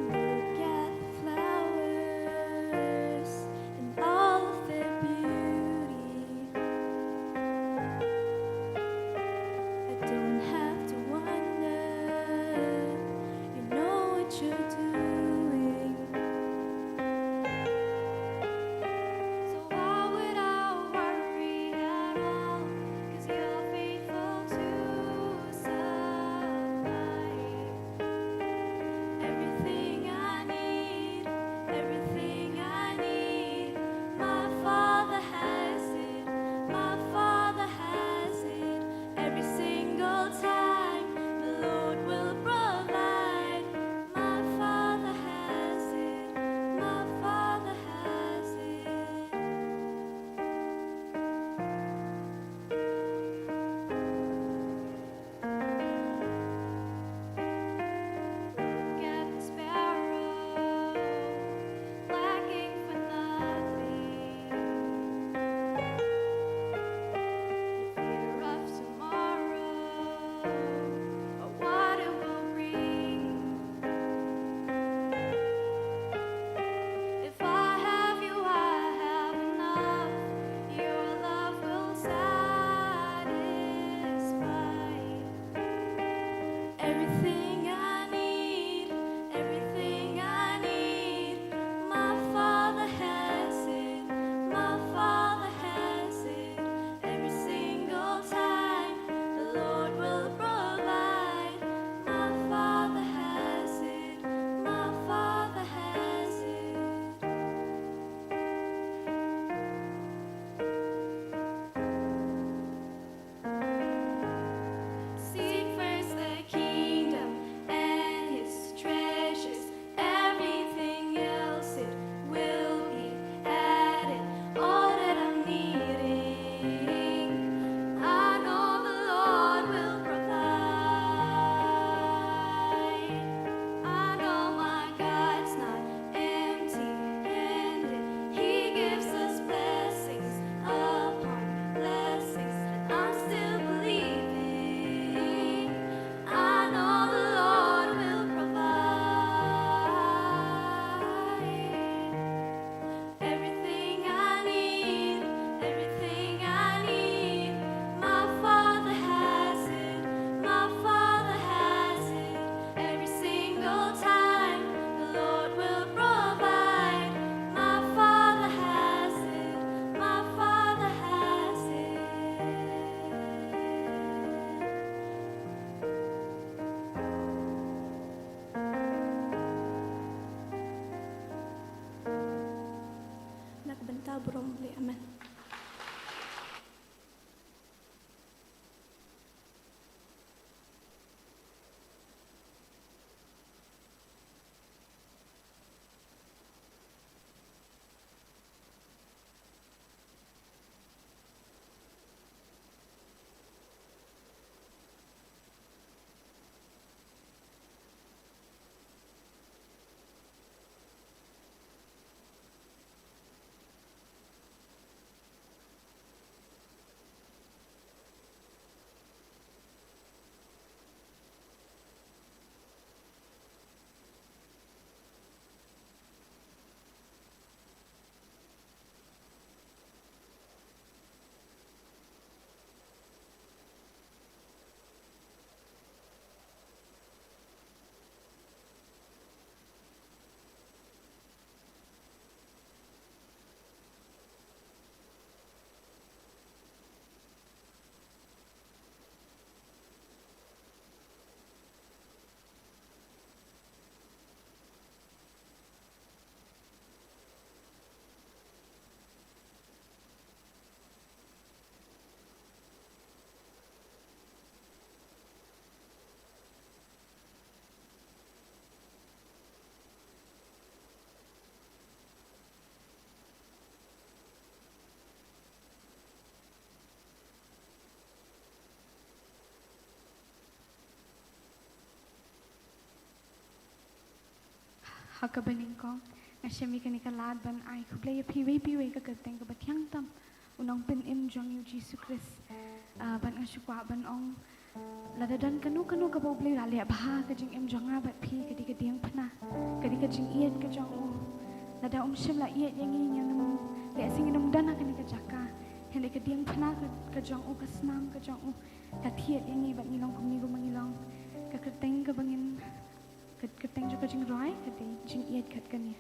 Look at the flowers and all of their beauty. I don't have to wonder, you know what you're doing. So why would I worry at all? 'Cause you're faithful to supply everything I need, everything I need. My Father has it, my Father has it. Every single time the Lord will provide. My Father has it, my Father has it. Look at the sparrow, lacking for nothing. The fear of tomorrow, or what it will bring. If I have you, I have enough. Your love will satisfy everything I need, everything I need. My Father has it, my Father has it. Every single time the Lord will provide. My Father has it, my Father has it. Seek first the kingdom and His treasures. Everything else it will be added. All that I'm needing, I know the Lord will provide. I know my God's not empty-handed. He gives us blessings upon blessings, and I'm still believing. I know the Lord will provide everything I need, everything I need. My Father has it, my Father has it. Every single time the Lord will provide. My Father has it, my Father has it. Nagbenta bromli, amen. hakabaningkong nga siya mi kanikalad ban ay kublaya piwi ka kateng kabatyang tam unang pinim jong yu Jesus Christ ban nga syukwa ban ong ladadan kanu ka boblay rali abha ka jing im jong nga bat pi kadi kadiyang pana kadi ka jing iet ka jong lada shim la iet yang ingin nam le sing nam dana kani ka jaka hindi kadiyang pana ka jong ka snam ka jong ka thiet yang i bat ngilong kumni go mangilong ka kateng ka bangin kateng jo ka Jingrwai kadi jing iet kat kani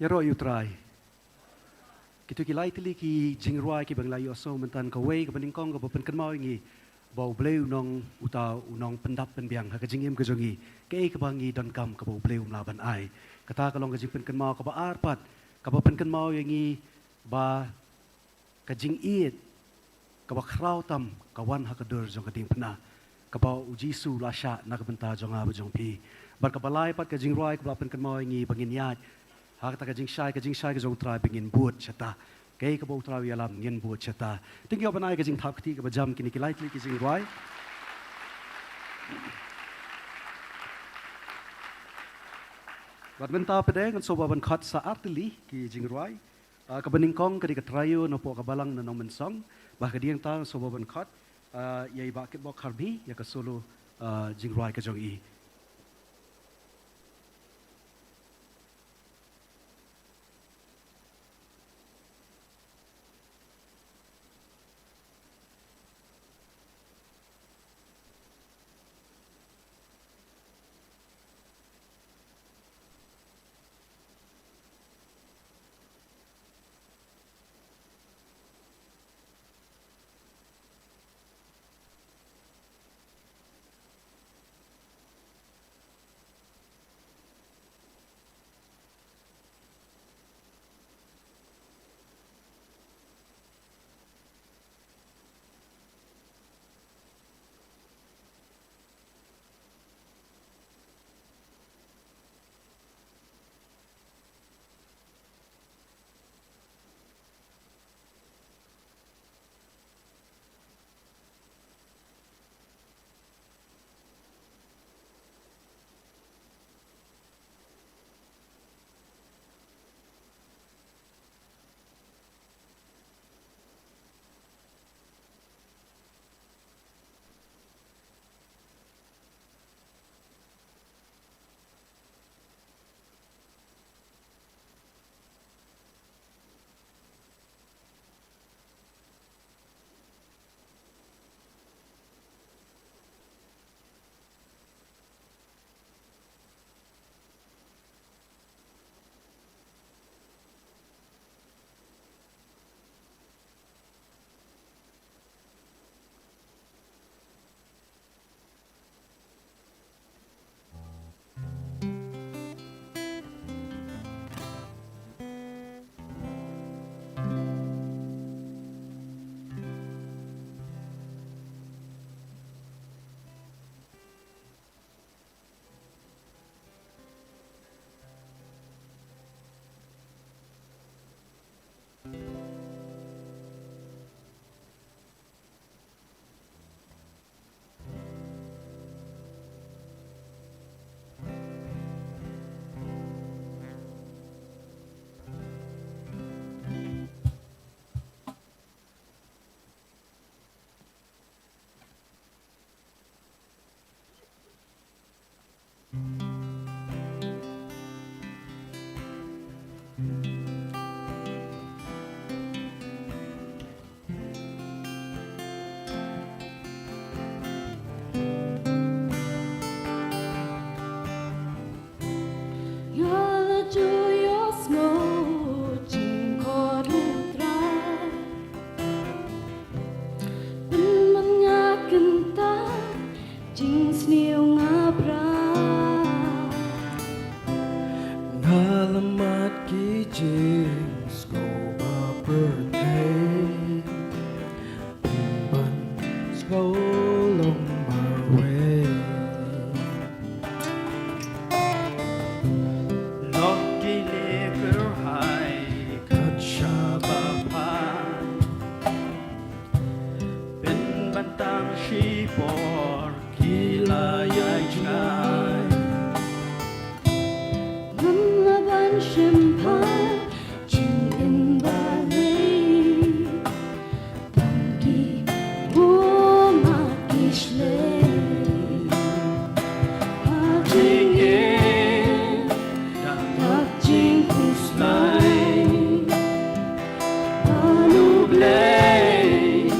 Ya ro you try. Kitu kilai tili ki Jingrwai ki banglayu aso mentan ka wei ka beningkong ka pen kan mau ingi bau bleu nong utau unong pendap penbiang ha ka jingim ka jongi ke ka bangi don kam ka bau bleu mlaban ai kata ka long ka jing pen kan mau ka ba arpat ka ba pen kan mau ingi ba ka jing iet ka ba krau tam ka wan ha ka dur jong ka ding pena ka ba ujisu lasha na ka benta jonga ba jong pi bar ka balai pat ka Jingrwai ka ba pen kan mau ingi bangin yat hak tak jing shai ka jong trai bingin buat chata kei ka bau trai alam ngin buat chata tinggi banai ka jing thak ti ka bajam kini ki lightly ki Jingrwai Badmenta pedeng so baban khat sa artili ki Jingrwai ka beningkong ka di ka trayo no po ka balang na nomen song bah ka diang ta so baban khat yai ba ke bok harbi ya ka solo Jingrwai ka jong i chi por kila yai chai Lummawbah Shimpan Jing in Bari Tangi Buma Ishle Jing in Tak Jing Kuslai Anu blay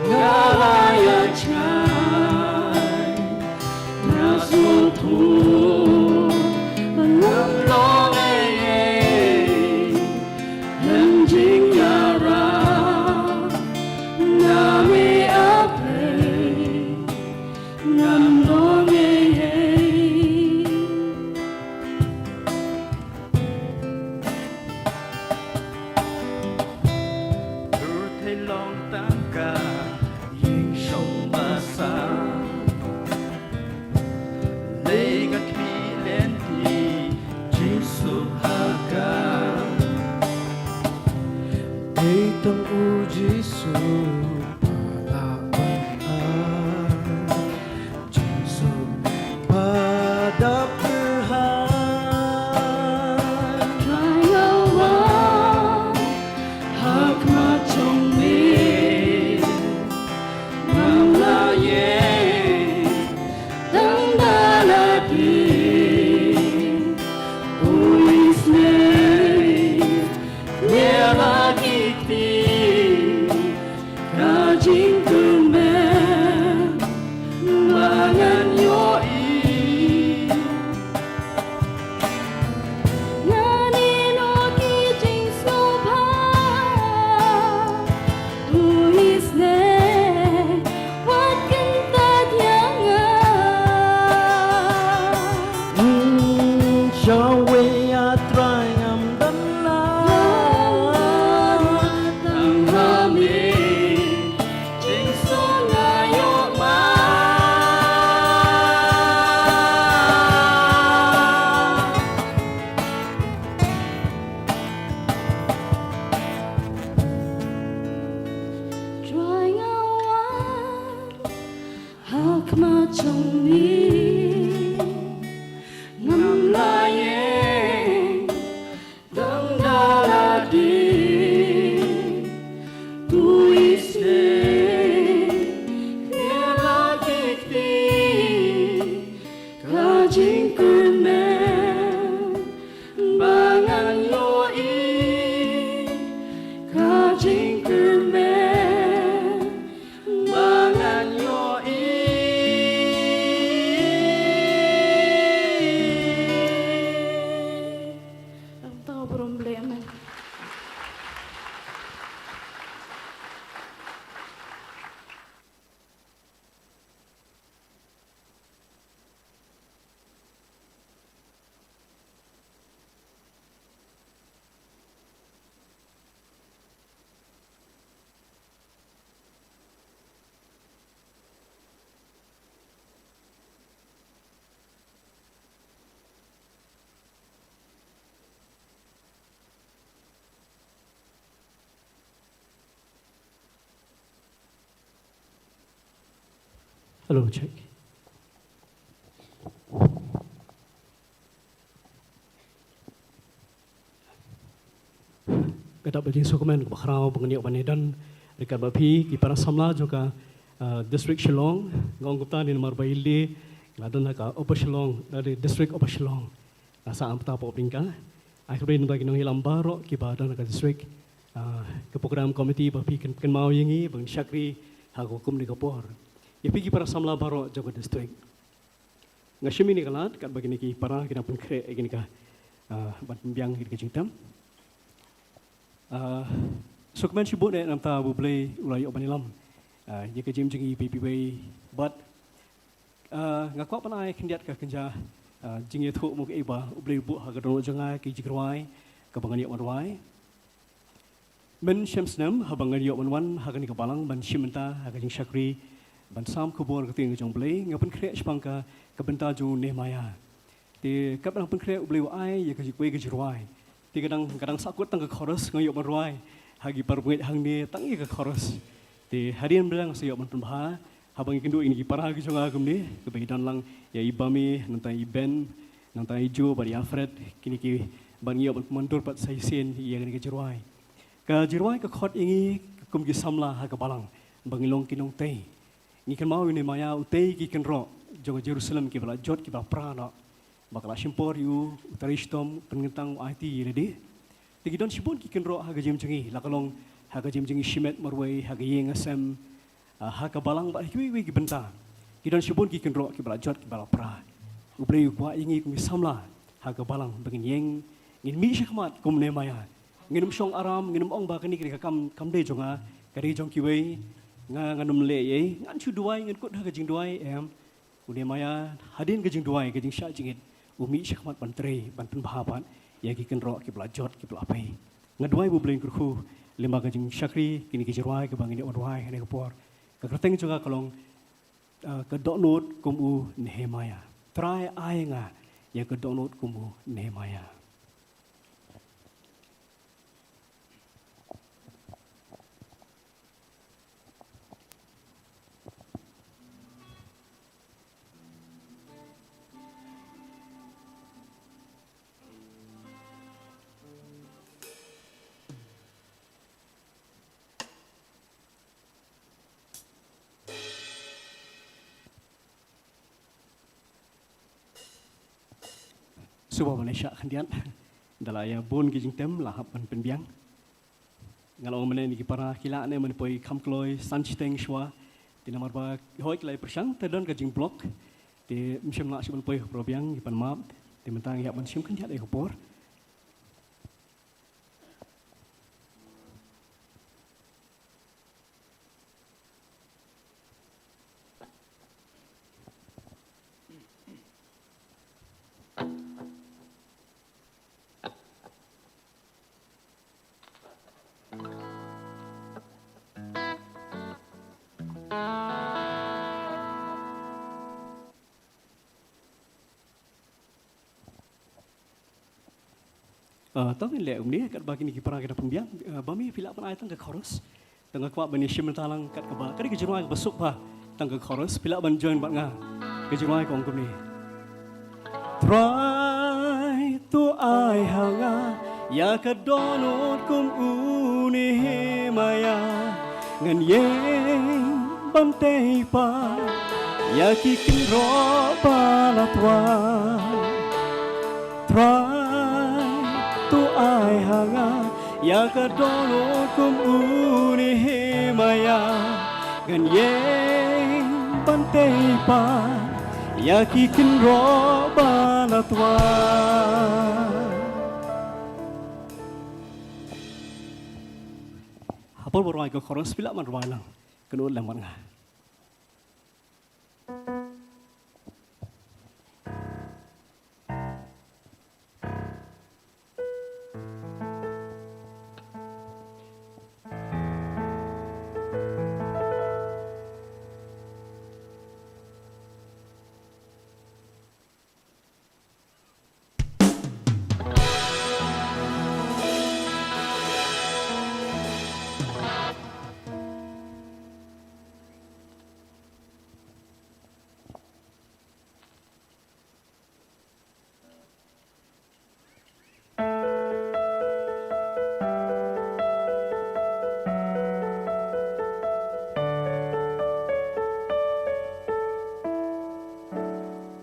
Ngala yai chai Nasul tu Ngam long Ngam jing yara Ngami ape Ngam long Dur thay long tăng ca Ying sông ma sa Lê ngắt mi lên thì Jisu haka Ê tâm u Jisu Pada berhan Jisu pada berhan Rayawan Hak macam ni Ngam laye Dang Daladi Tulis ni Dia lagi ti Kajing kemen Mangan yoi Ngani no ki Jing Snowpa Tulis ne Wat kentad yang Cho quê trai ngầm đâm la Thằng hà mi Chính số ngài yêu ma Drawing a one Hak macam ni Ngam laye Dang daladi Tuis ne Dia lagi ti Kajing kemen Bangan yoi Kajing kemen Bangan yoi Ang tahu problema. Hello, check. Kita berjing sokomen bakhrau penganiak panedan dekat bapi di para samla juga district Shillong ngong gupta ni nomor baili ladan ka Upper Shillong dari district Upper Shillong asa amta po pingka akhirnya bagi nong hilam barok ki badan ka district ke program komiti bapi ken mau yingi bang syakri hak hukum di kapor ya pergi para samla barok juga district ngashimi ni kalat kat bagi ni ki para kina pun kre gini ka bat biang ki cintam Sukman sibuk dek namta bublay ulai opanilam. Jika jim jengi PPW, but ngakwa panai kendiat ka kenja jingi thu muk iba ublay bu hagadon jangai ki Jingrwai ka bangani onwai. Ben syamsnam habangani onwan hagani ka balang ban shimenta hagani syakri ban sam kubur ka ting jong blay ngapan kre spangka ka benta ju nehmaya. Ti kapang pen kre ublay ai ya ka jikwe ka Jingrwai. Ti kadang sakut tang ke chorus ngayok meruai hagi parbuit hang ni tangi ke chorus ti harian belang sayok man penbha habang ikan dua ini para lagi jonga kumni kebehidan lang ya ibami nanti iben nanti ijo bari Alfred kini ki bangi obat mandur pat saisen iya kini ke Jingrwai ke khot ini kum ki samla ha ke balang bangilong kinong tei ni kan mau ini maya utei ki kan ro jonga Jerusalem ki bala jot ki bala prana bakala shimpor yu utaristom pengentang IT lede tigidon sibon ki kan ro ha ke jengi lakalong ha ke jengi shimet marwai ha ke yeng asem haka balang ba kiwi ki benta kidan sibon ki kenro ki bala jot ki bala pra ublei kwa ingi ki samla haka balang begin yeng ngin mi shakmat kum ne maya nginum shong aram nginum ong ba kani ki kam de jonga kari jong ki wei nganum le ye ngan chu duai ngin kut haka jing duai em une maya hadin ke jing duai ke jing sha jingit umi shakmat bantre banten bahaban ya ki kenro ki bala jot ki bala pai ngaduai bu bleng kurku lima ke jing syakri kini ki jirwai ke bangini onwai ne kapor Kerteng juga kalau kedoknut kumu Nehemia. Try ayenga ya kedoknut kumu Nehemia. Suba Malaysia kandian dalaya bon ki jingtem lahap ban penbiang ngalo menen ki para kila ne men poi kamkloi sanchiteng shwa tinamar ba hoi klai persang tedon ka jing blok ti msem na sibul poi probiang ki pan map ti mentang ya ban sim kan dia ko por Tahu ni ni kat bagi ni kipara kita pembiang bami filak pan ayat tang ke chorus tang kuat bani shim talang kat ke ba kadi ke Jingrwai besuk ba tang ke chorus filak ban join bat nga ke Jingrwai kong kum ni try to ai hanga ya ka donot kum uni maya ngan yeng bam tei pa ya ki kin ro pa la twa try tu ai hanga ya ka dono kum uni maya gan yeng pantei pa ya ki kin ro ba la twa hapol borwai ko chorus pila man rwalang kanu lang man nga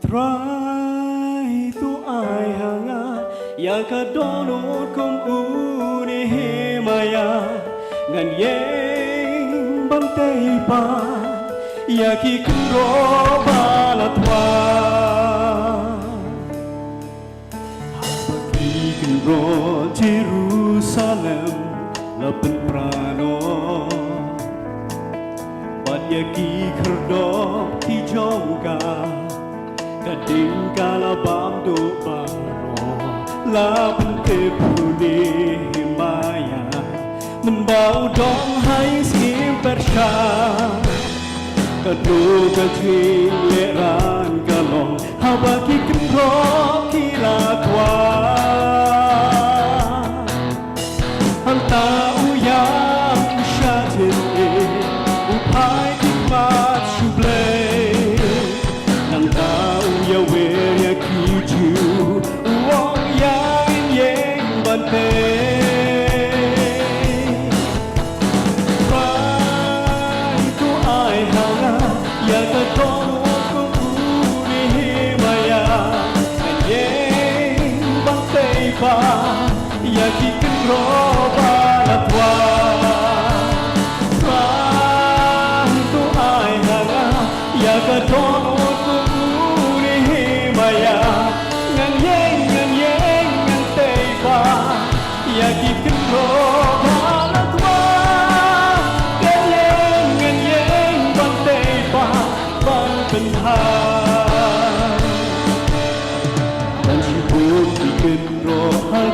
Try to ai hanga ya ka donot kum uni maya ngan yeng bantei pa ya ki kro balatwa habaki kro Jerusalem lapen prano bat ya ki kerdo ki jongka kading kalabam do baro la pente puni maya membau dong hai skim persha kadu kajing leran kalong habaki kro kila kwa hanta uyam shatin upai kimat shuble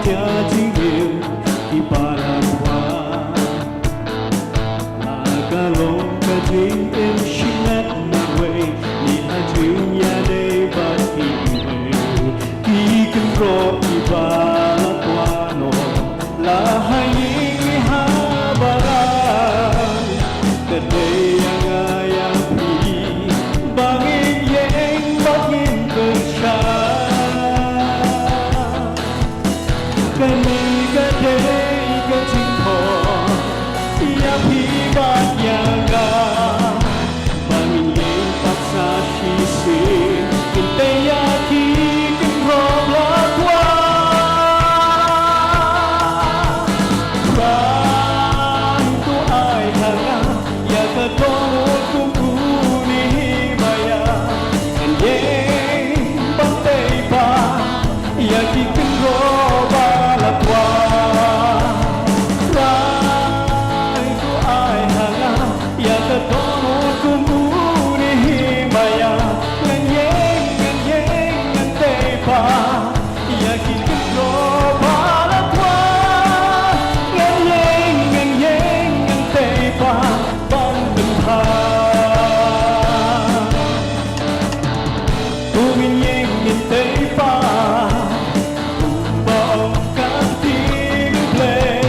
cha chính yêu khi Paraguay Aga long ka jing in shinet na way ni ha jing ya day ba ki ki kan ro ki ba la kwa no la hai ni ha baran ka day ya pi bangin yeng bangin ka sha ka ni ka day ka jing ho ya pi ba ya ga bangin yeng paksa shi si kin te ya ki kin ro la kwa ran tu ai hanga ya ka to ku ku ni maya kan yeng ba te ba ya ki kin ro ba la kwa ran tu ai hanga ya ka to ku ku ni maya kan yeng te ba ya ki kin ro ba la kwa kan yeng te ba ban bin ha Ungin yeng te pa Bong kang ting play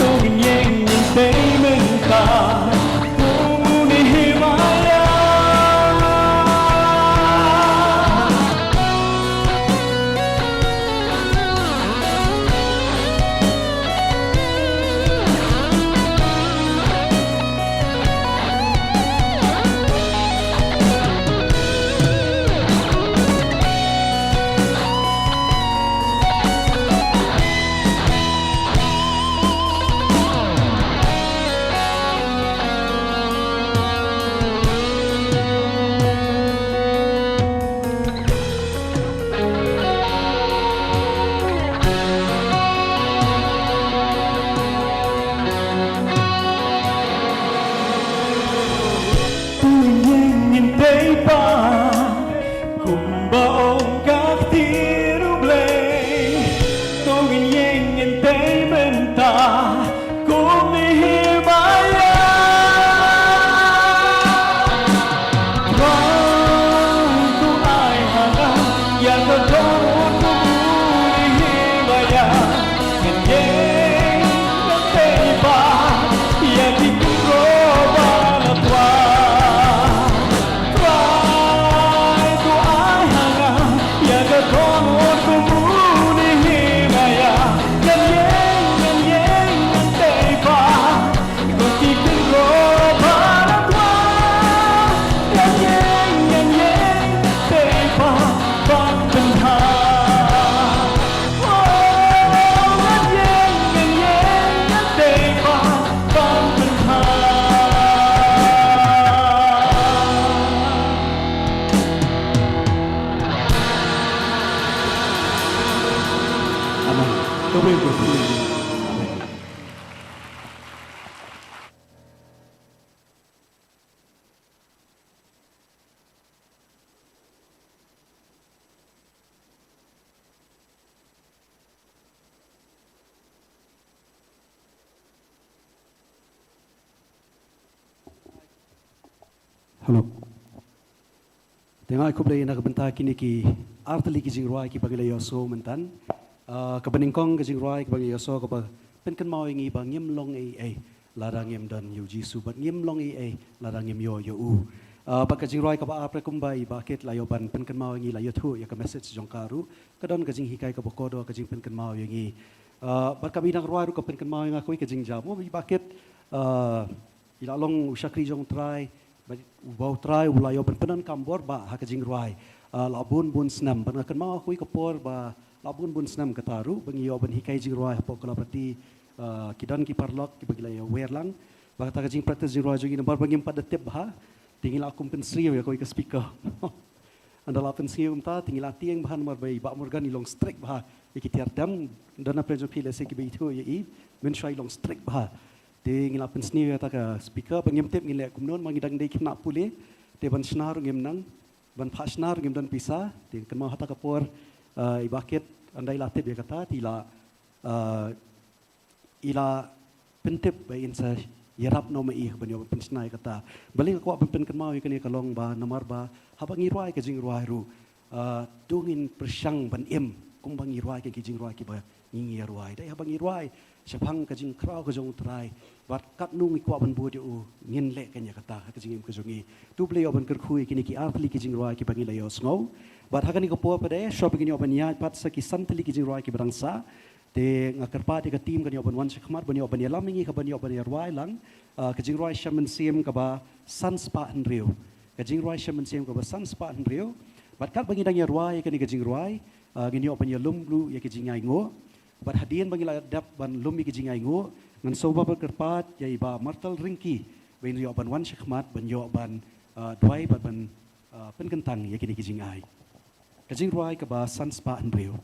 Ungin yeng te men ta Uni himaya Ungin te pa Kumbaong kak tiru blay Tungin yeng te menta Kumi himaya Rang tu ai hanga Ya ka tong ku ni himaya Kan yeng te pa Ya ki kuro ba la twa Try to ai hanga ya ka tong ku ni himaya Kan yeng te pa Ko ki kuro ba la twa Kan yeng te pa ban bin ha Kan yeng te pa ban bin ha Amen. Tuwing ko Amen. Hello. Tengah aku boleh nak bentar kini ki artli ki Jingrwai ki bagi layo so mentan. Kebeningkong ki Jingrwai ki bagi so ko penken mau ingi bang ngim long larang ngim dan yu Jisu bat ngim long larang ngim yo u. Bak Jingrwai ka ba apre kumbai bakit layo ban penken mau ingi layo thu ya ka message jong karu kadon ka jing hikai ka bokodo ka jing penken mau ingi. Bat kami nang ruai ru ka penken mau ingi ka jing jamu bakit ilalong usyakri jong try bau try ulayo berpenan kambor ba hak Jingrwai labun bun snam ban akan mau kui kapor ba labun bun snam kataru bangiyo ban hikai Jingrwai po kalapati kidan ki parlok ki bagilayo werlang ba kata jing practice Jingrwai jogi nomor bangim pada tip ba tingil akum pensriu ya kui ke speaker anda la pensriu ta tingil atieng bahan mar bai ba morgan ilong strict ba ikitiar dam dana prejo pile se ki beitu ya i men shai long strict ba Te ngilapan seni kata ka speaker bangim tip ngilek kumnon mangidang dei kena pule te ban snar ngim nang ban phasnar ngim dan pisa te kan mau hata kapor ibaket andai latih dia kata ila pentip bayin sa yarap no mai banyo pensnai kata baling ko pen kan mau ikani kalong ba namar ba habang irwai ke Jingrwai ru dungin persyang ban kung bang irwai ke Jingrwai ki ba ngi irwai dai habang irwai sepang ke jing krau ke jong trai bat kat nung ko ban bu u ngin le kanya kata ke jing ke jongi tu ble ban ker khui kini ki artli ki Jingrwai ki bangi layo sngo bat hakani ko po pade shop kini oban ya pat sa ki santli ki Jingrwai ki barangsa te ngakarpa te ka team kani oban wan khmar bani oban ya lamingi ka bani oban ya rwai lang ka Jingrwai shaman sim ka ba sunspa an riu ka Jingrwai shaman sim ka ba sunspa an riu bat kat bangi dang ya rwai kani ka Jingrwai gini oban ya lumlu ya ki jingai ngo bat hadian bangi la dap ban lumi ki jingai ngo ngan soba ba karpat ya iba martal ringki ben yo oban wan khmat ban yo oban dwai bat ban penkentang ya kini ki jingai ka Jingrwai ka ba sunspa an riu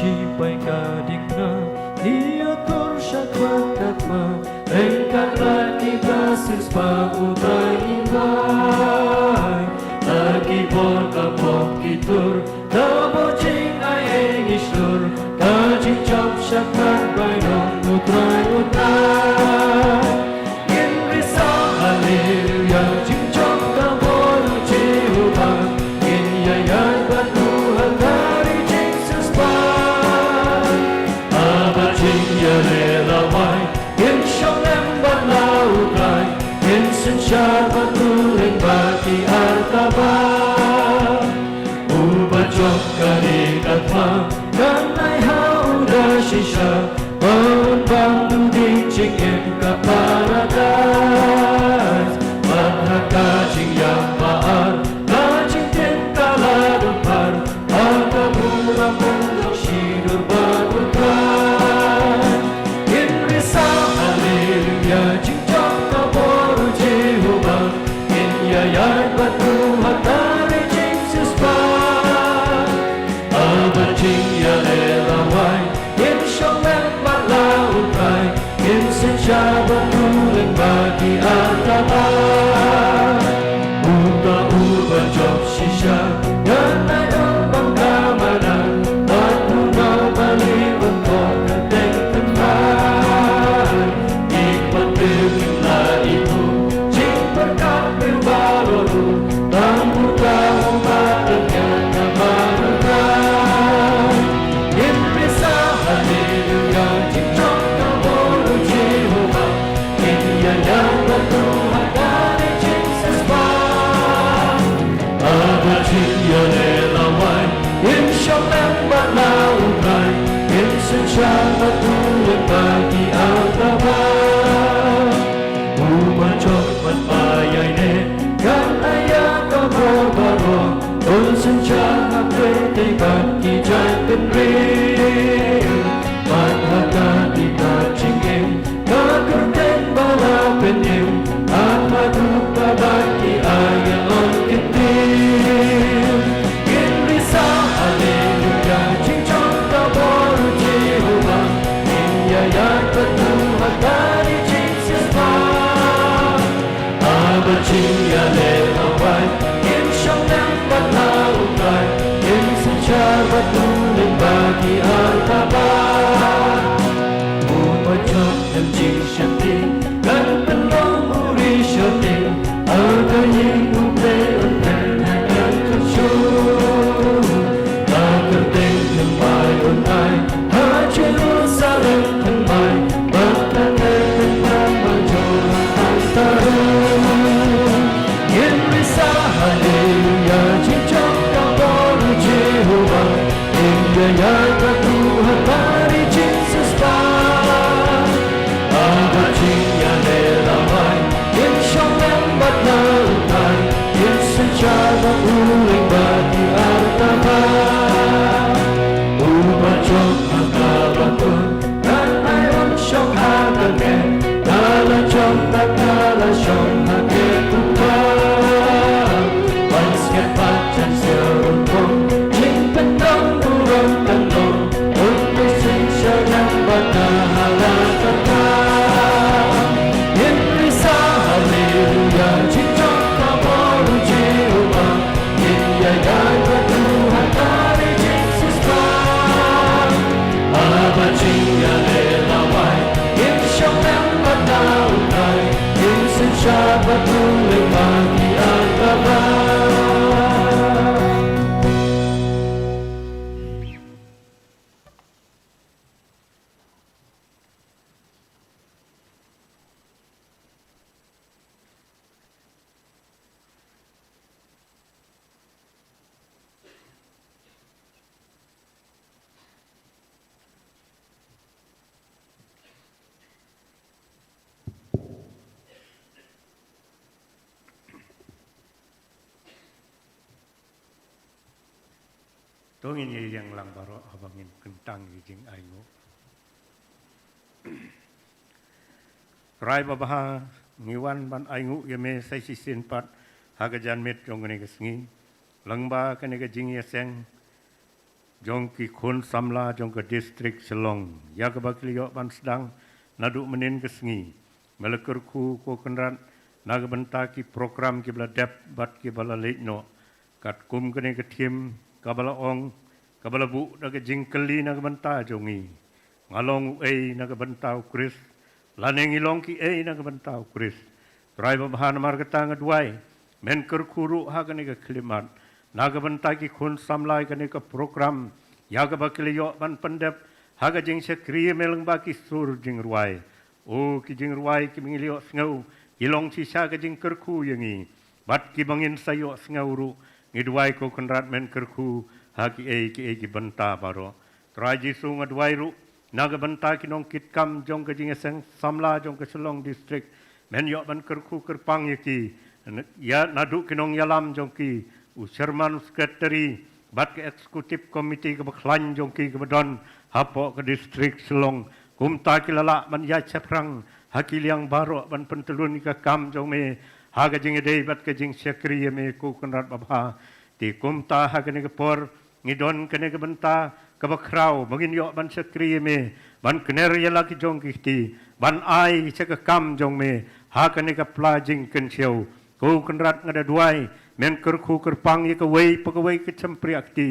Sipai kadingna diatur syakwa katma engkar lagi basis pa utrai ingai lagi bor kapok kitur dabo jing ai engislur kajing chop syakwa bainong utrai utrai in risa haleluya jing chop dabo Jehovah in yayan batu hangari Jesus pa ya lela wai in shonam balau kai in sunshine batuling baki artaba ubajok kani katma kanai hauda shisha bang bang duding ching in ka paradise madhaka ching yang baar na ching ten kala dupar aga bunga bunga shidur barukai Yayat batu hatari Jesus pa Abajing ya lelawai In shongan malaukai In senja batuling bagi ataba Uta uban job shisha Ganai abang kamanan Batu no bali bentok Keteng teman Ikmat bilkin la ibu Jing berkat baru tamu tahu matanya kemarukan in bisa haleluya cincong kabulu Jehovah in yang batu hadari Jesus pa abajin ya lelawai in syonam balaukai in senja batu bagi ataba umajok matbayai ne kan ayah kau berbaro on senja apa tibat kijai kenring madhaka kita cingin kakurten bala penyim apa duka bagi ayah on kenting in risa haleluya cincong kaboru Jehovah in yayat betul hatari Jesus pa Abajing ya lelawai in shonam balaukai in senja batuling bagi ataba Ai ha Jerusalem thân mai bất tan thân nam mà cho antara Yenrisa haleluya cincang kabar Jehovah India nyata Tuhan mari Jesus Bar Aba cinya lelamai Yen syong lembat nautai Yen secara uling bagi artaba Uba chok akabatun Dan ayon syong hakaken Kala chok tak kala syong haketupan Pansket pacan seruntung Jing pendang burung tendong Untuk singsa dan batahala tetap Yenrisa haleluya Cincang kabaru Jehovah Yaya Tuhan dari Jesus Bar Aba cinya lelawai Yen syong lembat nautai Yen sejabat tuling bagi agama Tungin yang lang baro abangin kentang jing aingu. Rai babaha ngiwan ban aingu yame sai sisin pat hagajan met jong ne kesngi. Langba kene ke jing yaseng jong ki khun samla jong ke distrik Selong. Ya ke bakliyo ban sedang nadu menin kesngi. Melekur ku ko kenrat naga benta ki program ki bala dep bat ki bala leitno. Kat kum kene ke tim kabala ong kabala bu naga jingkeli naga benta jongi ngalong naga benta ukris laneng ilong ki naga benta ukris trai babahan margata ngadwai men kerkuru ha kane ka klimat naga benta ki khun samlai kane ka program yaga bakliyo ban pendep haga jing sekri meleng baki sur Jingrwai o ki Jingrwai ki mingiliyo ngau ilong sisa ka jing kerku yangi bat ki bangin sayo ngauru ngidwai ko kenrat men kerku haki ki benta baro traji su ngadwai ru naga benta ki nong kit kam jong ka jingeseng samla jong ka Selong distrik men yo ban kerku kerpang yaki ya nadu ki nong yalam jong ki u Sherman secretary bat ke eksekutif komiti ke baklan jong ki ke bedon hapo ke distrik Selong kumta ki lala ban ya ceprang haki liang baro ban pentelun ka kam jong me haga jing dei bat ke jing sekri me ku kenrat babha ti kumta haga ne ke por ngidon kene ke benta ke bakrau mangin yo ban sekri me ban kener ya laki jong ki ti ban ai se ke kam jong me ha kene ke plajing ken siau ku kenrat ngada duai men kerku kerpang ye ke wei pegawai ke cempriak ti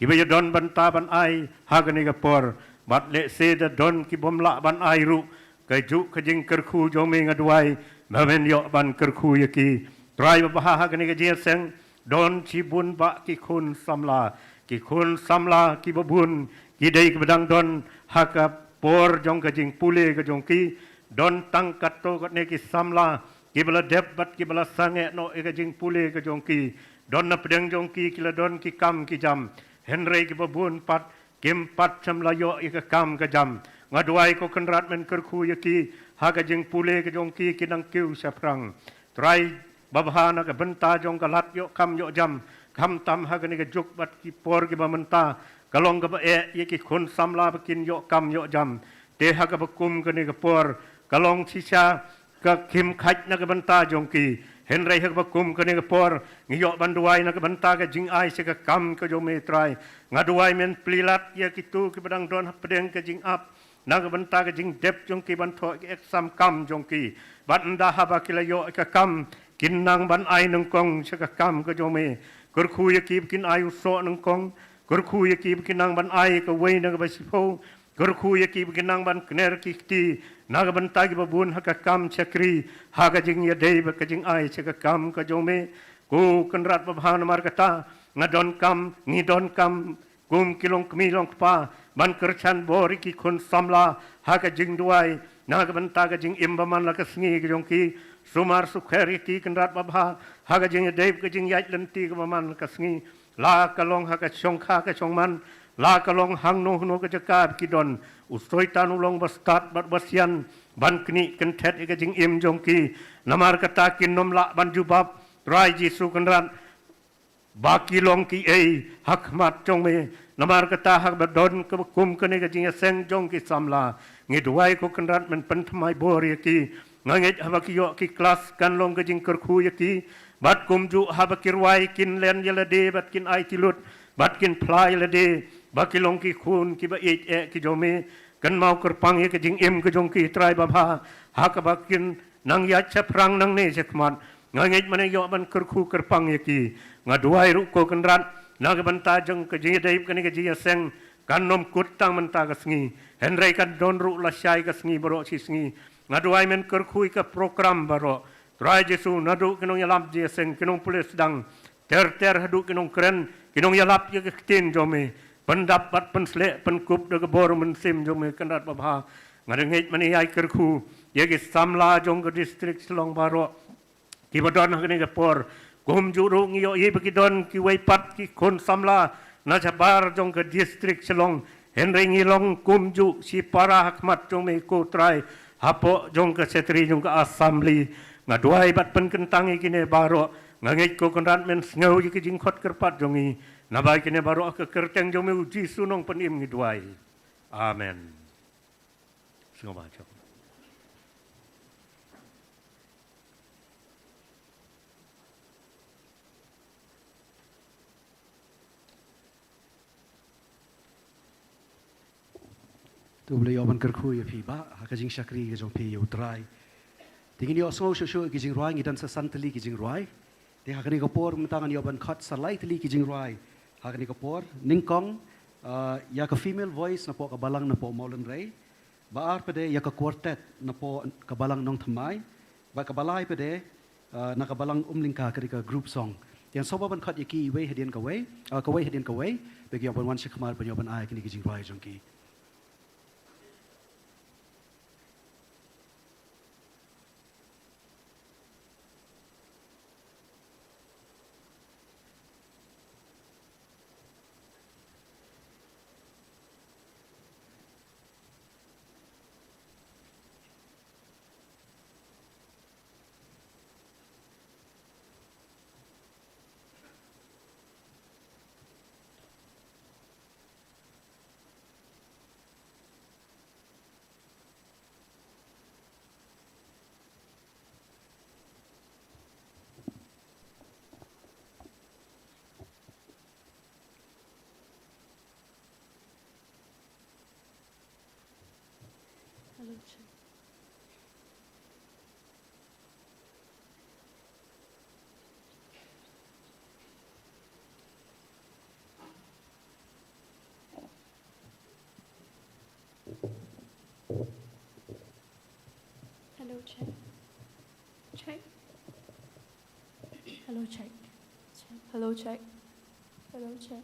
ibe yo don benta ban ai ha kene ke por bat le se da don ki bomla ban ai ru ke ju ke jing kerku jong me ngaduai men yo ban kerku ye ki trai ba ha kene ke jeseng don cibun ba ki khun samla ki babun ki dei ke bedang don haka por jong ka jing pule ke jong ki don tangkat to kat ne ki samla ki bala dep bat ki bala sange no e ke jing pule ke jong ki don na pedang jong ki la don ki kam ki jam henrei ki babun pat kim pat samla yo e ke kam ke jam ngaduai ko kenrat men kerku ye ki haka jing pule ke jong ki nang kiu saprang trai babhana ke benta jong ka lat yo kam yo jam kam tam ha ke ne ke juk bat ki por ki bamenta kalong ke ba ye ki khun samla bakin yo kam yo jam te ha ke bakum ke ne ke por kalong sisa ke kim khaj na ke benta jong ki henrei ha ke bakum ke ne ke por ngi yo banduai na ke benta ke jing ai se ke kam ke jo me trai ngaduai men plilat ye ki tu ki badang don pedeng ke jing ap na ke benta ke jing dep jong ki ban tho ke exam kam jong ki ban nda ha ba ki la yo ke kam kinang ban ai nung kong se ke kam ke jo me kerku ye ki kin ayu so nung kong kerku ye ki kinang ban ai ke wei na ke ba sipo kerku ye ki kinang ban kner ki ti na ke benta ki babun ha ke kam chakri ha ke jing ye dei ba ke jing ai se ke kam ke jo me ku kenrat babhan mar kata ngadon kam ngidon kam kum kilong kemi long pa ban kerchan bori ki kun samla haga Jingrwai naga banta ga jing imbaman la kasngi ga jongki sumar sukheri ki kenrat babha haga jing dev ga jing yait lenti ga baman la kasngi la kalong haga chongkha ga chongman la kalong hang no no ga jakab ki don usoi tanu long bastat bat basian ban kni kentet ga jing im jongki namar kata kin nom la ban jubab rai jisu kenrat baki long ki hak mat jong me namar kata hak badon ke kum kene ga jing seng jong ki samla ngidwai ko kenrat men penthmai bor ki ngangit habaki yo ki kelas kan long ga jing kerkhu ki bat kum ju habaki rwai kin len yelade bat kin ai tilut bat kin plai lade baki long ki khun ki ba ki jome kan mau kerpang ye ke jing im ke jong ki trai babha hak bakin nang ya chaprang nang ne sekmat ngangit mane yo ban kerkhu kerpang ye ki ngaduai ru ko kenrat naga banta jong ke jing dai kene ke jing seng kan nom kutang menta ka sngi henry kan don ru la shai ka sngi baro si sngi ngaduai men kerkhui ka program baro trai jesu nadu kenong yalam je seng kenong pulis dang ter hadu kenong keren kenong yalap ye tin jome pendapat pensle penkup de bor men sim jome kenrat babha ngadengit mani ai kerkhu ye ki samla jong ke district selong baro ki badon kene ke por kum juru ngiyo ye bagi don ki waipat ki kon samla na jabar jong ke district selong henry ngilong kum ju si para hakmat jong me ko trai hapo jong ke setri jong ke assembly ngaduai bat pen kentangi kine baro ngangit ko konrat men ngau ki jing khot kerpat jongi nabai kine baro ke kerteng jong me uji sunong penim ngiduai amen singoma jong tu boleh oban kerkhu ya phi ba ha ka jing shakri ke jong phi yu trai tingin yo so sho ki Jingrwai ngi dan sa santali ki Jingrwai te ha kani ko por mutangan yo ban khat sa lai tali ki Jingrwai ha kani ko por ningkong ya ka female voice na po ka balang na po maulan rei ba ar pede ya ka quartet na po ka balang nong thamai ba ka balai pede na ka balang umlingka ka ka group song yang soba ban khat yaki we hedien ka we hedien ka we be ki ban wan shikmar ban yo ban ai kini ki Jingrwai jong ki Hello, check. Check. Hello, check. Check. Hello, check. Hello, check.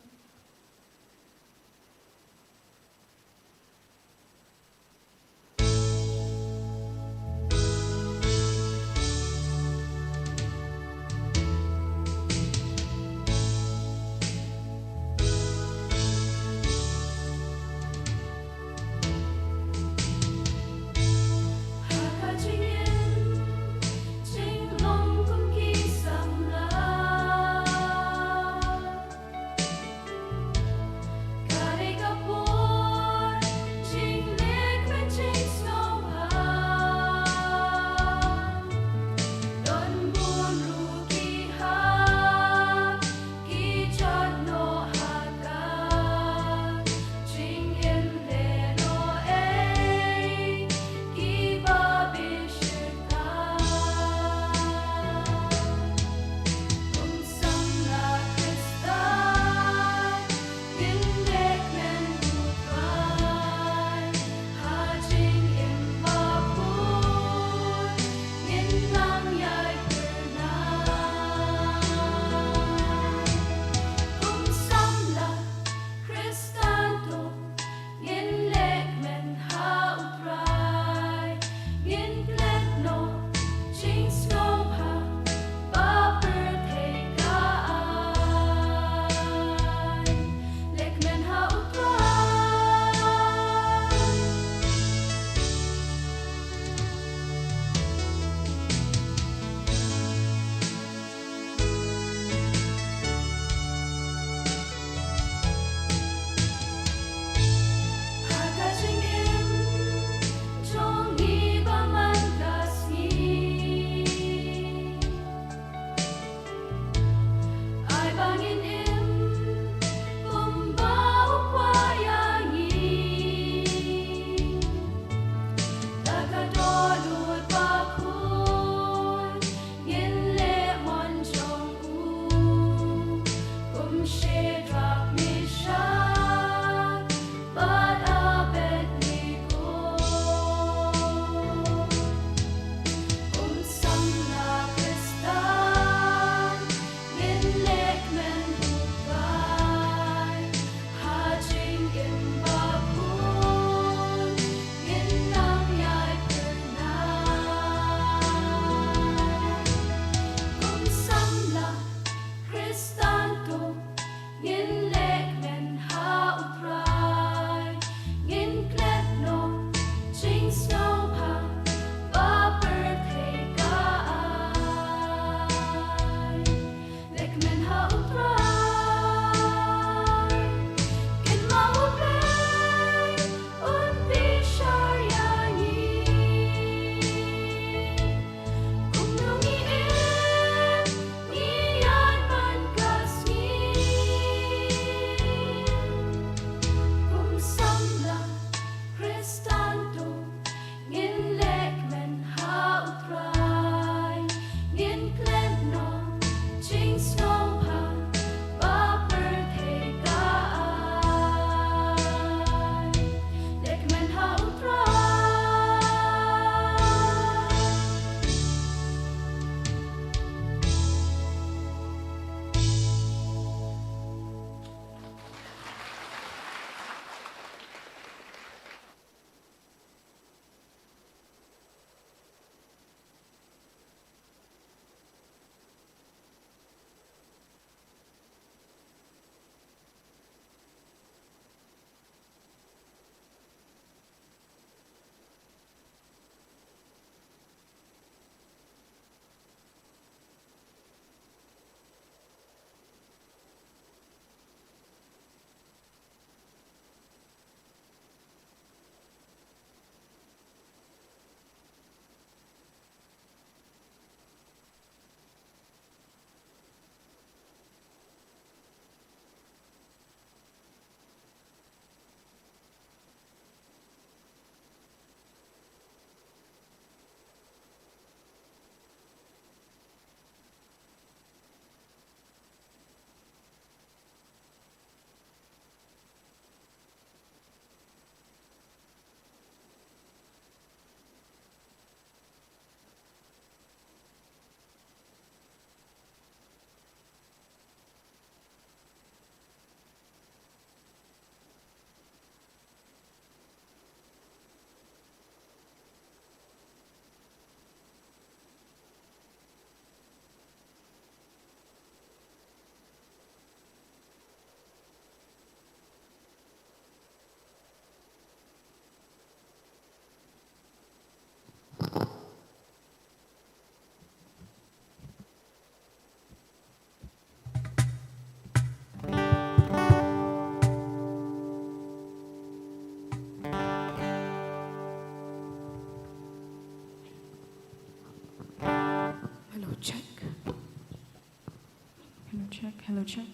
check. Hello, check.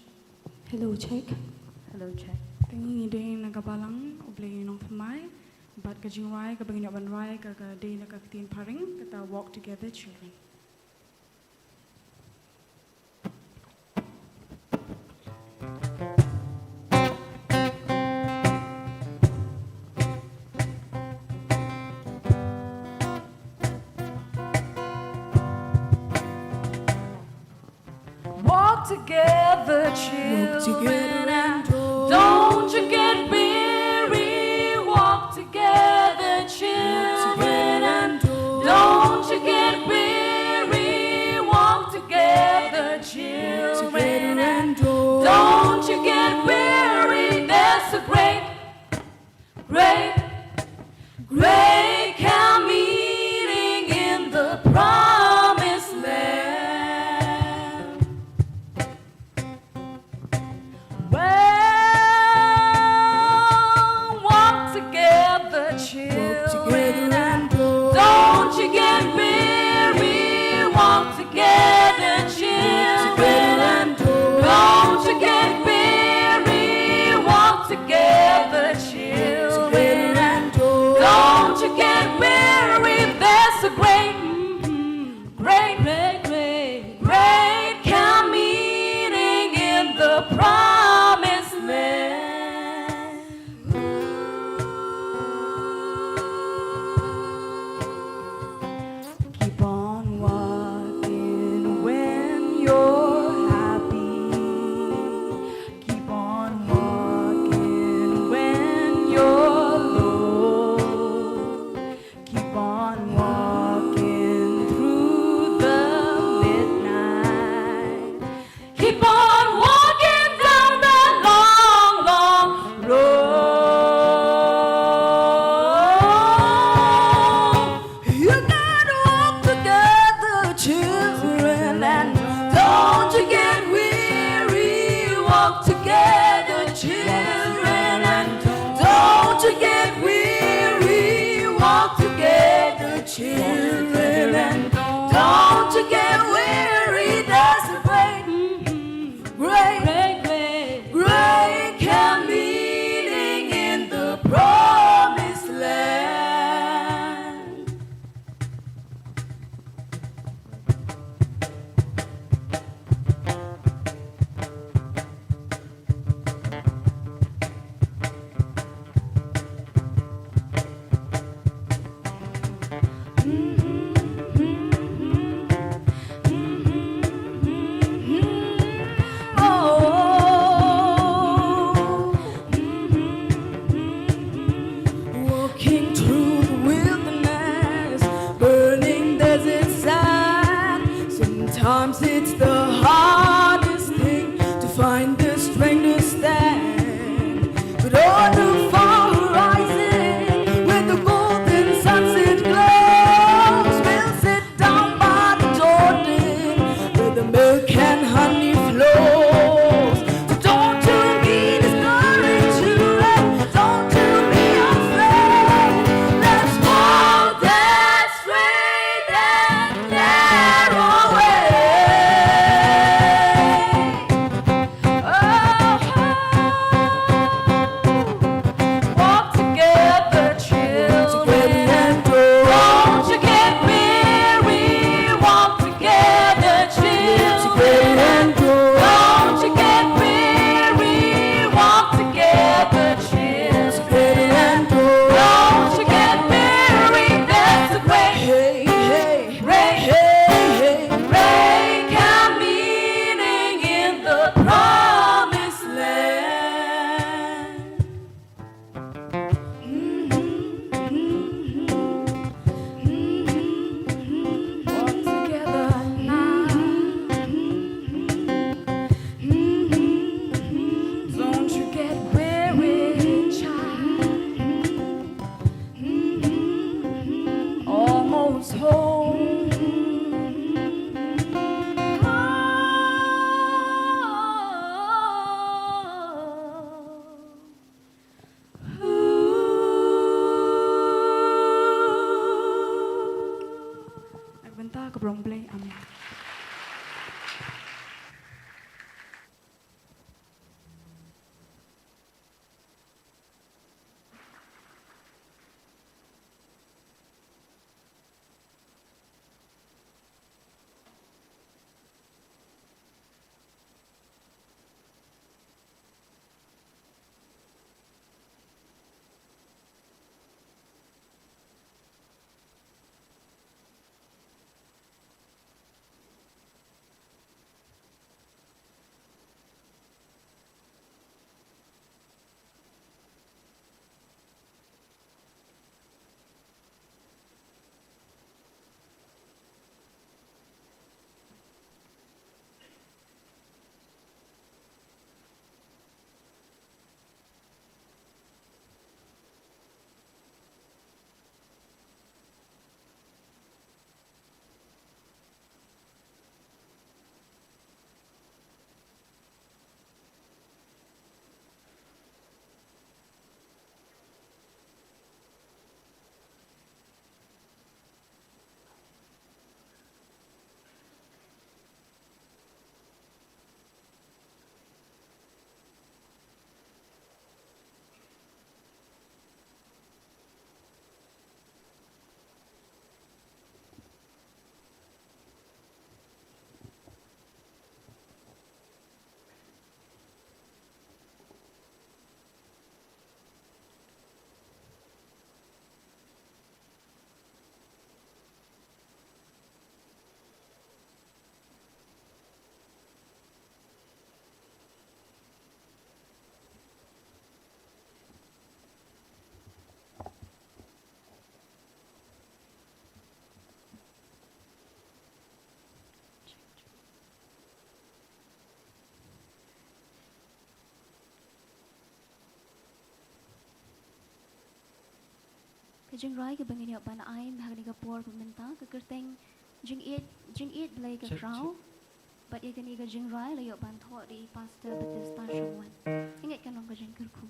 Hello, check. Hello, check. Tingi day nagabalang ublay nong pamay. But ka Jingrwai ka bangin yaban rai ka day nakakitin paring kata walk together children. Walk together, children, and don't you get weary. Walk together, children, and don't you get weary. Walk together, children, and don't you get weary. There's a great, great, great camp meeting in the promised land. Well, walk together, children, and don't you get weary. Walk together, children, and don't you get weary. Walk together, children, and don't you get weary. There's a great, great, great, great, great camp meeting in the promised land. Keep on walking when you're happy. Keep on walking when you're low. Keep on walking through the midnight. Keep on walking down the long, long road. You gotta walk together, children, and don't you get weary. Walk together, children, and don't you get weary. Walk together, children, and don't you get weary. There's a great, great, great, great, great camp meeting in the promised land. Walking through the wilderness, burning desert sand. Sometimes it's the hardest thing to find the strength to stand. But on the far horizon, where the golden sunset glows, we'll sit down by the Jordan, where the milk and honey flows. So don't you be discouraged, children. Don't you be afraid. Let's walk that straight and narrow way. Walk together, children, and don't you get weary. Walk together, children, and don't you get weary. Walk together, children, and don't you get weary. There's a great, great, great camp meeting in the promised land. Walk together now. Don't you get weary, child. Almost home. Nagbenta ka brong play. Amen. ke Jingrwai ke bangin yo ban ai hak ni ke por pemerintah ke kerteng jing it blai ke krau but ye kani ke Jingrwai la yo ban tho di pastor Bethesda Shongwan ingat kan ke jing kerku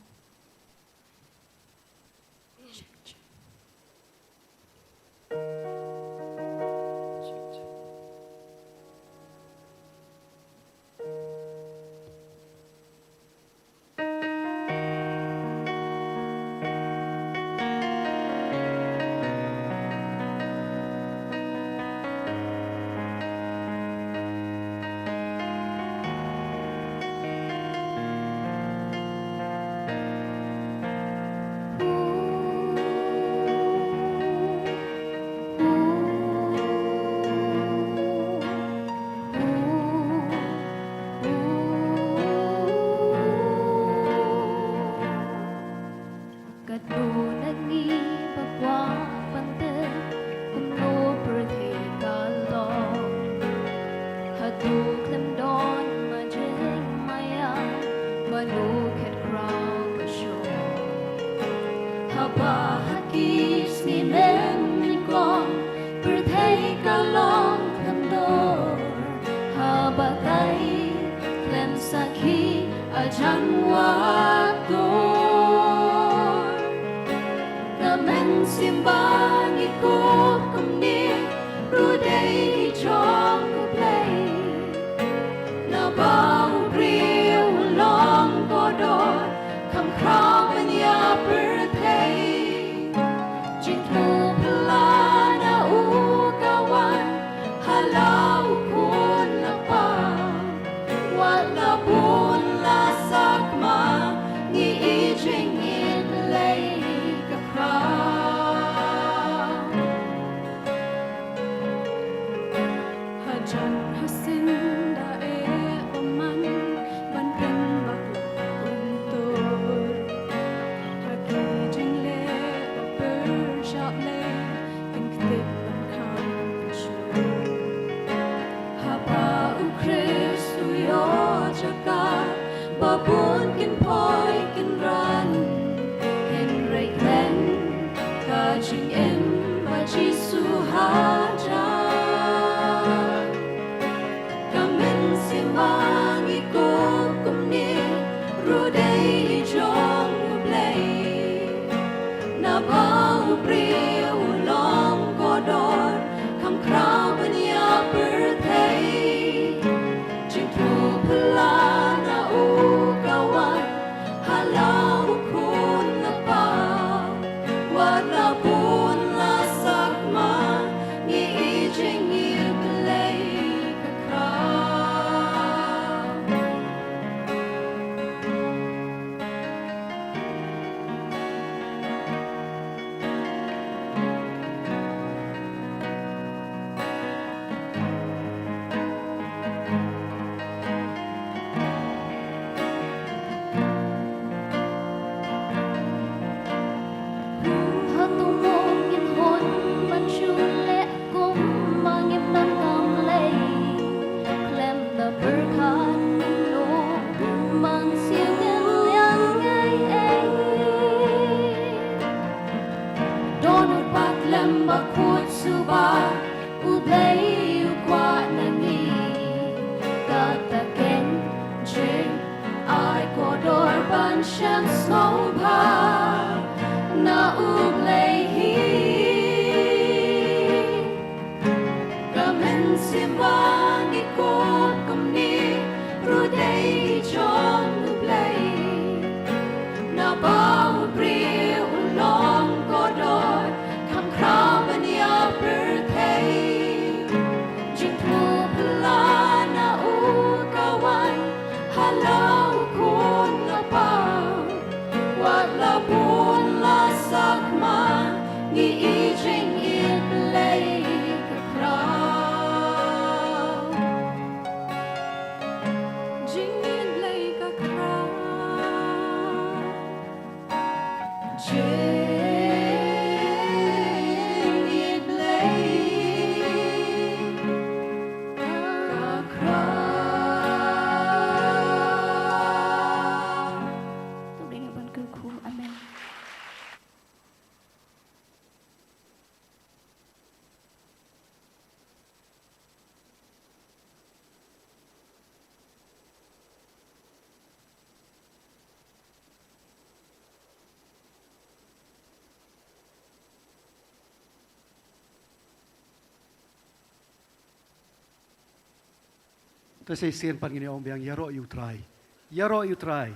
Saya sian pan gini om biang yaro you try. Yaro you try.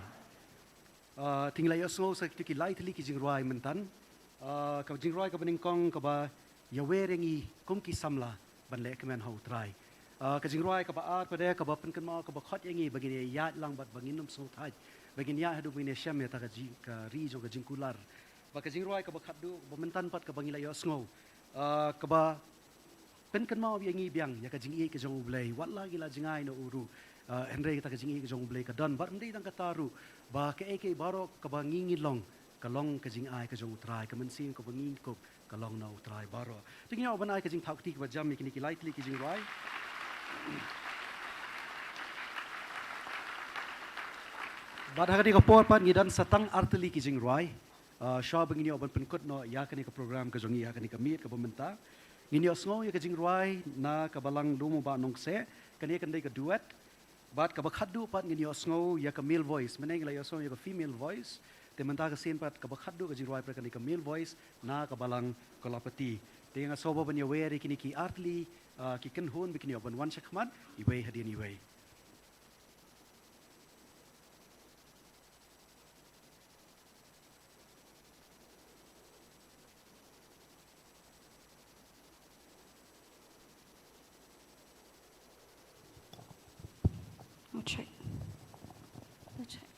Tinggal ya semua saya tu ki light li ki Jingrwai mentan. Kau Jingrwai kau beningkong kau ba ya werengi kong ki samla ban le kemen hau try. Kau Jingrwai kau ba art pada kau ba pen kenal kau ba khot yangi begini ya lang bat banginum semua taj. Begini ya hidup ini syam ya tak ka ri jong ka jingkular. Ba kau Jingrwai kau ba khadu ba mentan pat kau bangila ya semua. Kau ba pen kenal yangi biang ya ka jingi ke jong ublay. Wat lagi la jingai no uru. Henry kita kajing ke jong blay ka dan bar ndai tang kataru ba ke eke baro ka bangingi long ka long kajing ai ka jong utrai ka mensin ka bangin ko ka long na utrai baro tingnya oban ai kajing thakti ka jam ki lightly ki Jingrwai bad hagani ka por pan ngidan satang artli ki Jingrwai sha bangini oban penkut no ya kani ka program ka jong ya kani ka meet ka pementa ngini osngo ya ka Jingrwai na ka balang Lummawbah-Nongkseh kani kan dai ka duet Bat kabakadu pat ngini osngo ya ka male voice meneng la yosong ya ka female voice te menta ka sen pat kabakadu ka Jingrwai pra ka male voice na ka balang kolapati te nga sobo ban ya weri kini ki artli ki ken hon bikini oban wan shakman iwei hadian iwei I'll check. I'll check.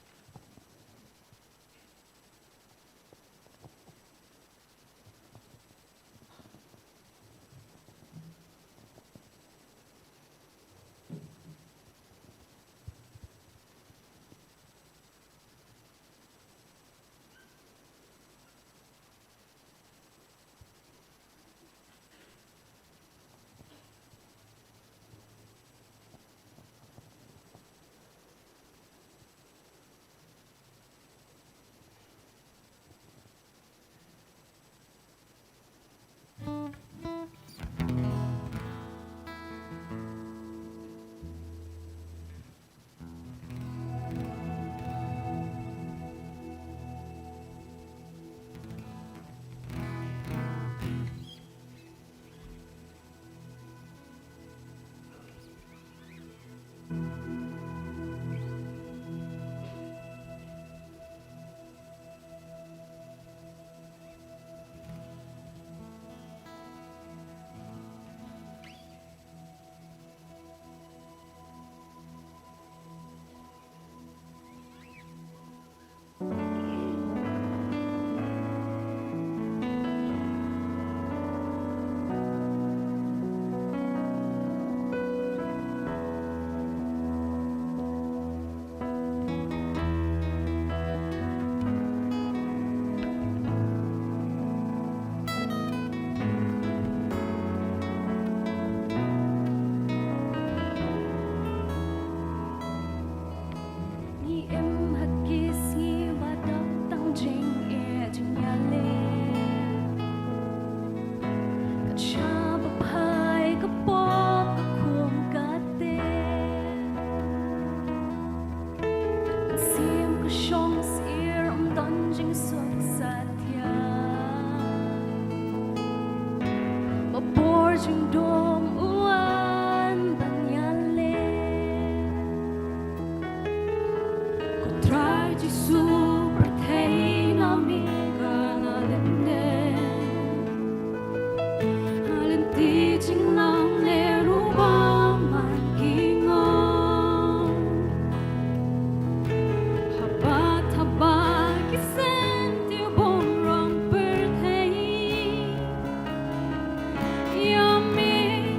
Yummy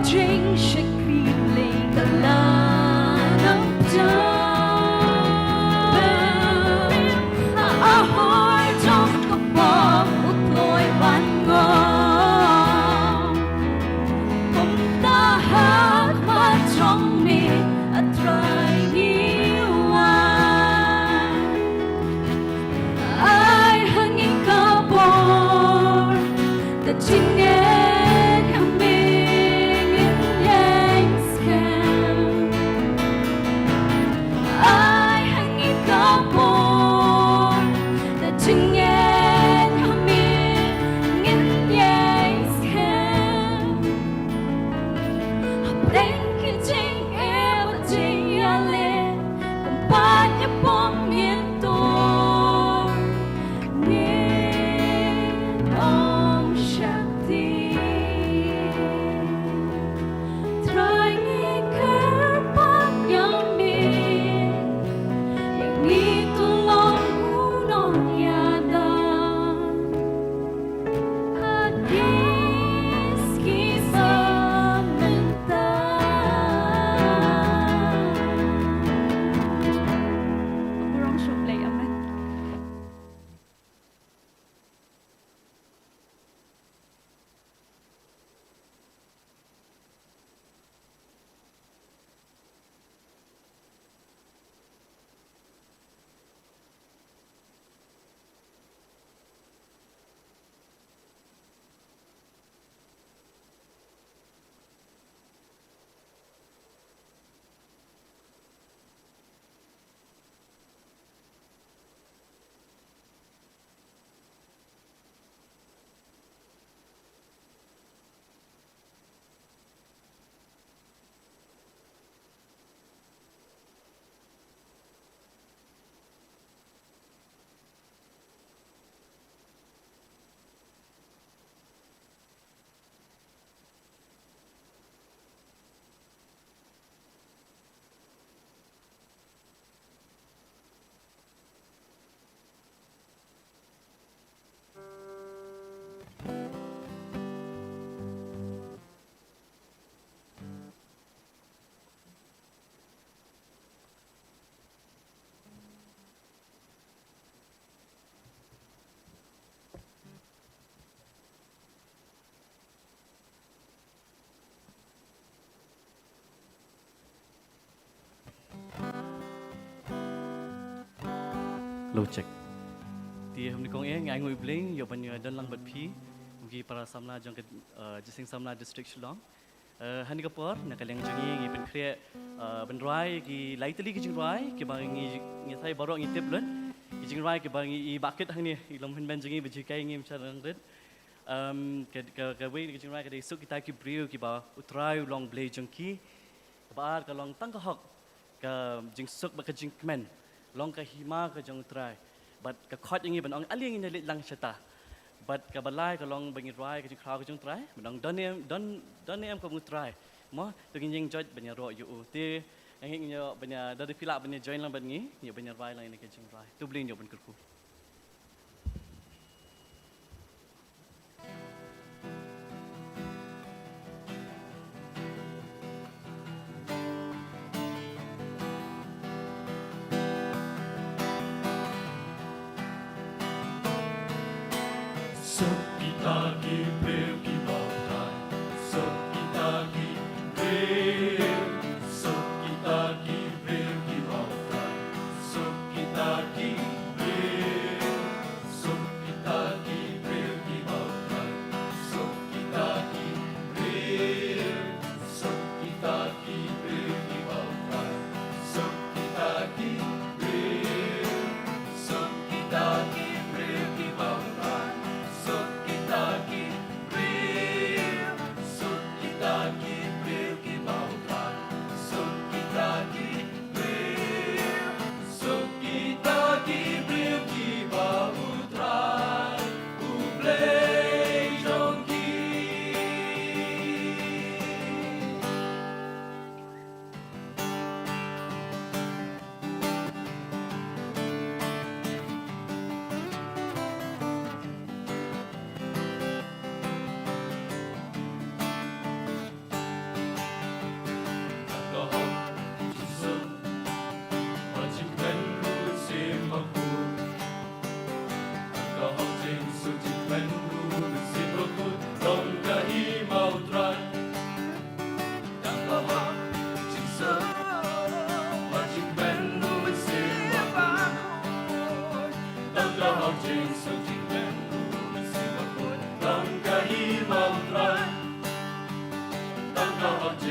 jing shakriling dalanam ahoy trong kapag utloy bangong kumtahak matong mi atray niwan ay hangin kabor the chingen haming in yangskan ay hangin kabor the chingen haming in yangskan apreng kijing jing yale kumpanya pamientor Om Shakti Try kerpat yang ditolong unong yadan Hadis kisah mentah Kurang syuklay aman Low check. Ti hum ni kong ngai ngui bling yo ban yo dan lang bat phi gi para samla jong ke jising samla district Shillong. Hani ka por na kaleng jongi ngi pen kre ban rai gi laitali gi Jingrwai ke bang ngi thai baro ngi tip len gi Jingrwai ke bang i bucket hang ni i lom hin ben jongi bi kai ngi charang ret ke wei gi Jingrwai ke suk kita ki briu ki ba utrai long blay jongki ba ka long tang ka hok ka jing suk ba ka Jingmane long ka hima ka jong try but ka khot yang ban ong aling in lit lang chata but ka balai ka long bangi rai ka jing khaw ka jong try ban don em ka mu try mo to ging jing joj ban ya ro yu te ang yo ban ya da fila ban ya join lang ban ngi yo ban ya rai lang ni ka jing rai tu blin yo ban kurku Kita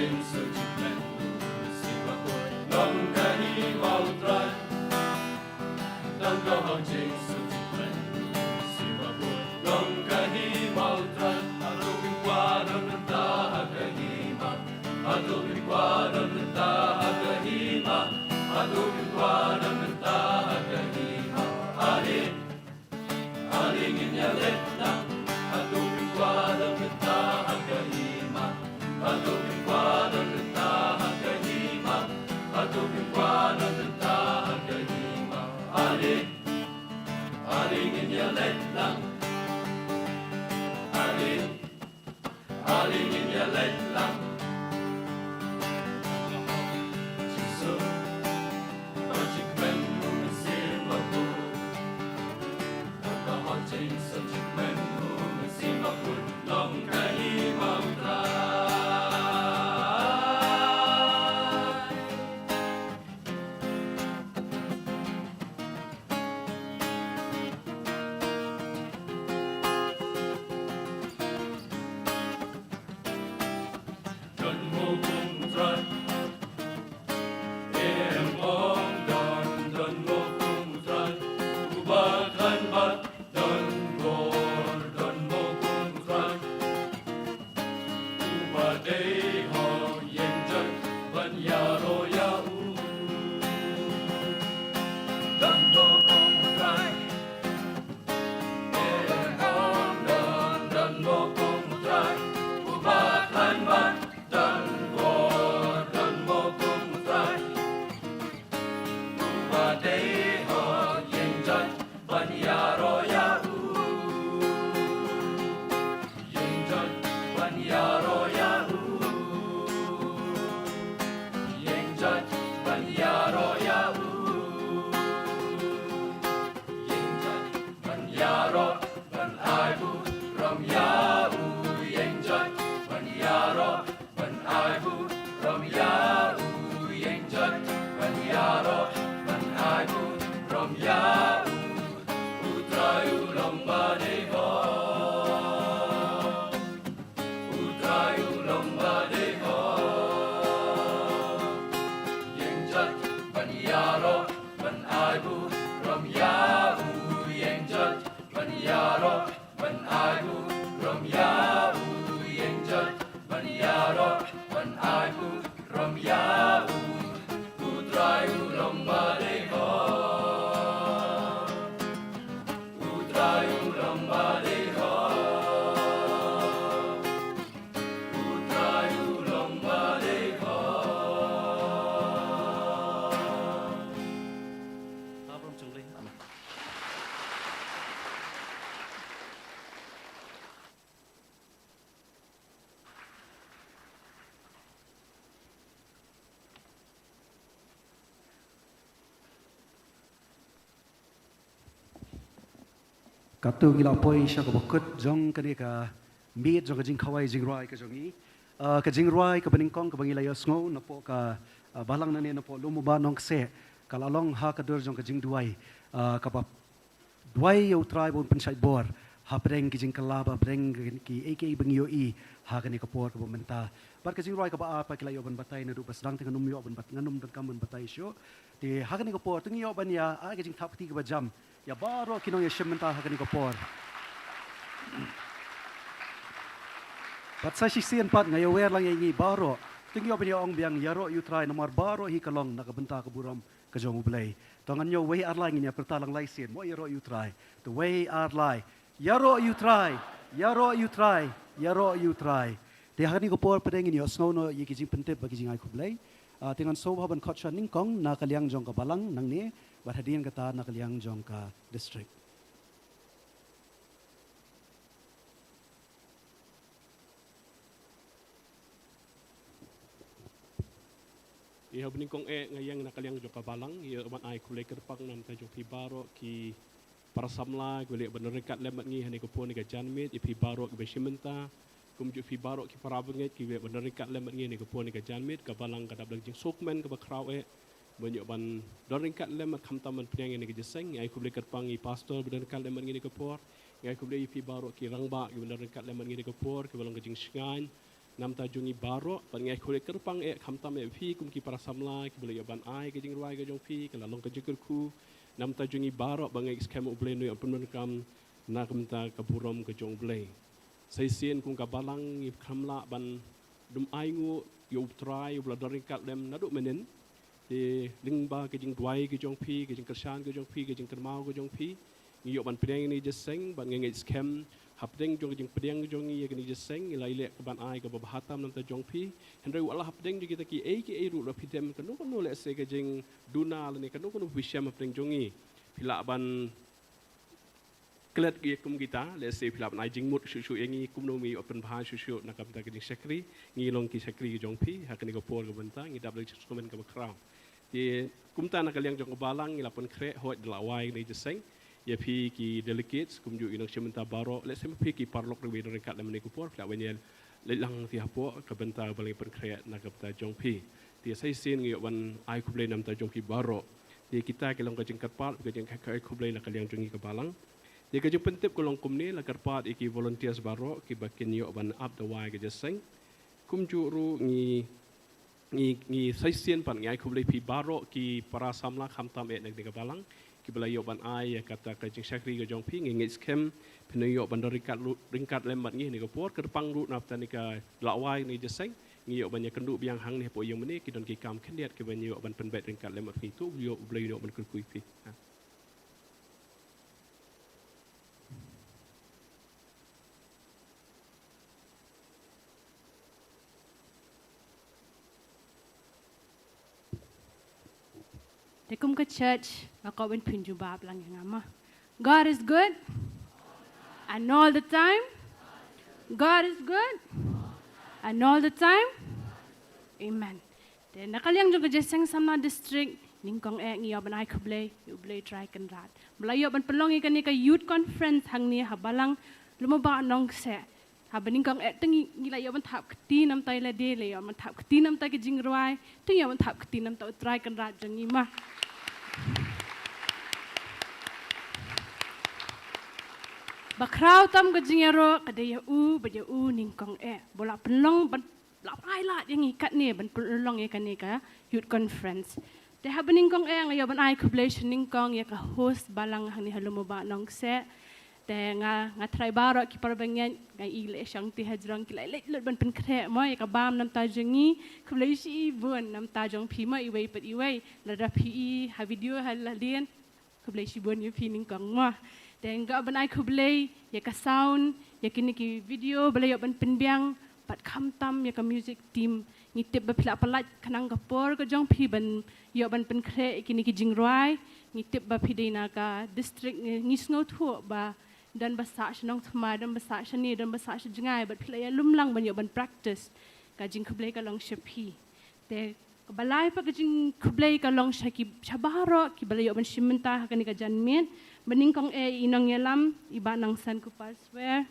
jing su jing men si ma ko long ka hi mau trai long ka ho jing su jing men si ma ko long ka hi mau trai a tu bin kwa don ta ha ka hi ma a tu bin kwa don ta ha ka hi ma a tu bin kwa don ta ha ka hi ma ali ngin ya let na a tu bin kwa don ta ha ka hi ma a tu bin kwa don ta ha ka hi ma a tu bin kwa don ta ha ka hi ma ali ngin ya let na ali ngin ya let na so magic men who see my good the hot change such men who see my good long kai mau trai Don mo kung trai em ong don mo kung trai ubakan bat don mo kung trai ubadei ho yen jai ban ya ro ya u don mo kung trai em ong don mo kung trai ubakan bat don mo kung trai ubadei ho yen jai ban ya ro ya u yen jai ban ya ro ya u yen jai ban ya ro ya u yen jai ban ya ro ban ai bu ram ya u yen jai ban ya ro ban ai bu ram ya u yen jai ban ya ro ban ai bu ram ya u trai u long ba de ho u trai u long ba de ho yen jai ban ya ro ban ai bu ram ya u yen jai ban ya ro ban ai bu ram ya u yen jai ban ya ro ban ai bu ram ya u trai u long ba de ho u trai u long ba de ho u trai u long ba de ho Abram chung le Katu gila poi sya ka bokut jong ka ni ka meet jong ka jing kawai Jingrwai ka jongi ka Jingrwai ka beningkong ka bangila yosngo na po ka balang na ni na po Lummawbah-Nongkseh kalalong ha ka dur jong ka Jingrwai ka ba Dwai yo tribe on pensai bor ha breng ki jing kalaba breng ki AK bangyo i ha ka ni ka por ka bomenta par ka Jingrwai ka ba apa kila yo ban batay na du pas dang tinganum yo ban bat nganum dan kam ban batay syo ti ha ka ni ka por tingi yo ban ya a ka jing tapti ka ba jam ya baro kinong ya shimenta ha ka ni ka por Pat sa sisian pat ngayo wer lang yangi baro tingi yo ban ya ong biang yaro you try namar baro hi kalong nakabenta ka buram ka jong ublay tongan yo way arlay nginya pertalang laisen mo yaro you try the way arlay yaro you try yaro you try yaro you try ti ha ka ni ka por pedeng ni osno no yiki jing pentep bagi jing ai kublay tingan so haban kotcha ningkong na kaliang jong ka balang nang ni barhadian kata na kaliang jong ka district Ia beningkong ngayang nakaliang jong kabalang ia umat ai kulai kerpang nam ta jong pibaro ki para samla gole benerekat lemat ngi hani ko pon ga janmit i pibaro ke besimenta kum ju pibaro ki para benget ki benerekat lemat ngi ni ko pon ga janmit kabalang ka dablang jing sokmen ka bakrau banyak ban doringkat lemat khamtaman pnyang ni ke jeseng ai kulai kerpang i pastor benerekat lemat ngi ni ko por ai kulai pibaro ki rangba ki benerekat lemat ngi ni ko por ke balang ga jing sngan nam ta jungi baro ban ngai khole kerpang kham tam phi kum ki para samla ki bele ban ai ke Jingrwai ke jong phi kala long ke jikul ku nam ta jungi baro ban ngai skam uble no apun kam na kum ta kaburom ke jong ble sai sien kum ka balang i khamla ban dum ai ngu yo try bla daring kat lem na du menen di lingba ke Jingrwai ke jong phi ke jing kershan ke jong phi ke jing kermau ke jong phi ni yo ban pedeng ni jeseng ban ngai skam hapdeng jong jing pedeng jong ni ke ni jeseng ilai le ke ban ai ke bahatam nam ta jong phi hendrai wala hapdeng ji kita ki e ru la pidem kanu kanu le se ke jing duna le ni kanu kanu wisham hapdeng jong ni pila ban klet ki kum kita le se pila ban ai jing mut shu engi kum no mi open bha shu na kam ta ke jing sakri ngi long ki sakri ke jong phi hakni ko por ke banta ngi double komen ke bakram di kum ta na ka liang jong balang ngi lapon kre hot la wai ni jeseng ya pi ki delegates kum ju inang sementa baro le sem pi ki parlok re wi kat lemne ku por fla wenel le lang ti hapo ka benta bali pen kre na ka ta jong pi ti sai sin ngi wan ai ku ble nam ta jong ki baro ti kita ke long ka jing kat pat ke jing ka ku ble na ka liang jong ki ka balang ti ka jing pentip ko long kum ni la kat pat iki volunteers baro ki bakin yo ban up the wai ke jeseng kum ju ru ngi sai sin pan ngai ku ble pi baro ki para samla kham tam e nek ka balang ki bela yo ban ai kata ka jing sakri ga jong pi ngi skem pino yo ban ringkat lembat ngi ni ko por ke pang ru nap tani ka lawai ni jeseng ngi yo ban ya kendu biang hang ni po yo meni ki don ki kam khendiat ke ban yo ban pen bet ringkat lembat pi tu yo blei yo ban kui pi Dekum ke church, aku ben pinju bab lang yang ama. God is good, and all the time. God is good, and all the time. Amen. Dan nakaliang juga jeseng sama district ningkong ngiyo ban ai kublay, ublay try kan rat. Melayo ban pelong ikan ni ka youth conference hang ni habalang Lummawbah-Nongkseh. Habaning kong tengi ngilayo ban thap kti nam tai la de layo ban thap kti nam tai ke Jingrwai, tengi ban thap kti nam tai try kan rat jang ima. Bakrau tam ke jingero kadaya baja ningkong bola pelong ban lap ai la yang ikat ni ban pelong ikan ni ka youth conference. Te habaning kong ngayo ban ai kublation ningkong ya ka host balang hang ni Lummawbah-Nongkseh. Te nga try baro ki parbangan nga ile syang ti hajrang ki lai lut ban pen kre mo ya ka bam nam ta jangi kublasi bon nam ta jong pi ma iwei pat iwei la da pi ha video ha la lien kublasi bon ya pi ningkong mo. Dan ga ban ai kublay ya ka sound ya kini ki video balay ban penbiang pat kham tam ya ka music team ngitip ba pila palat kanang kapor ka jong pi ban yo ban pen kre kini ki Jingrwai ngitip ba pi dina ka district ngisno thu ba dan basa shnong thma dan basa shani dan basa shngai bat pila ya lumlang ban yo ban practice ka jing kublay ka long shapi te balai pa ka jing kublay ka long shaki chabaro ki balay yo ban shimenta ka ni ka janmen Beningkong inang yalam iba nang san ku parswear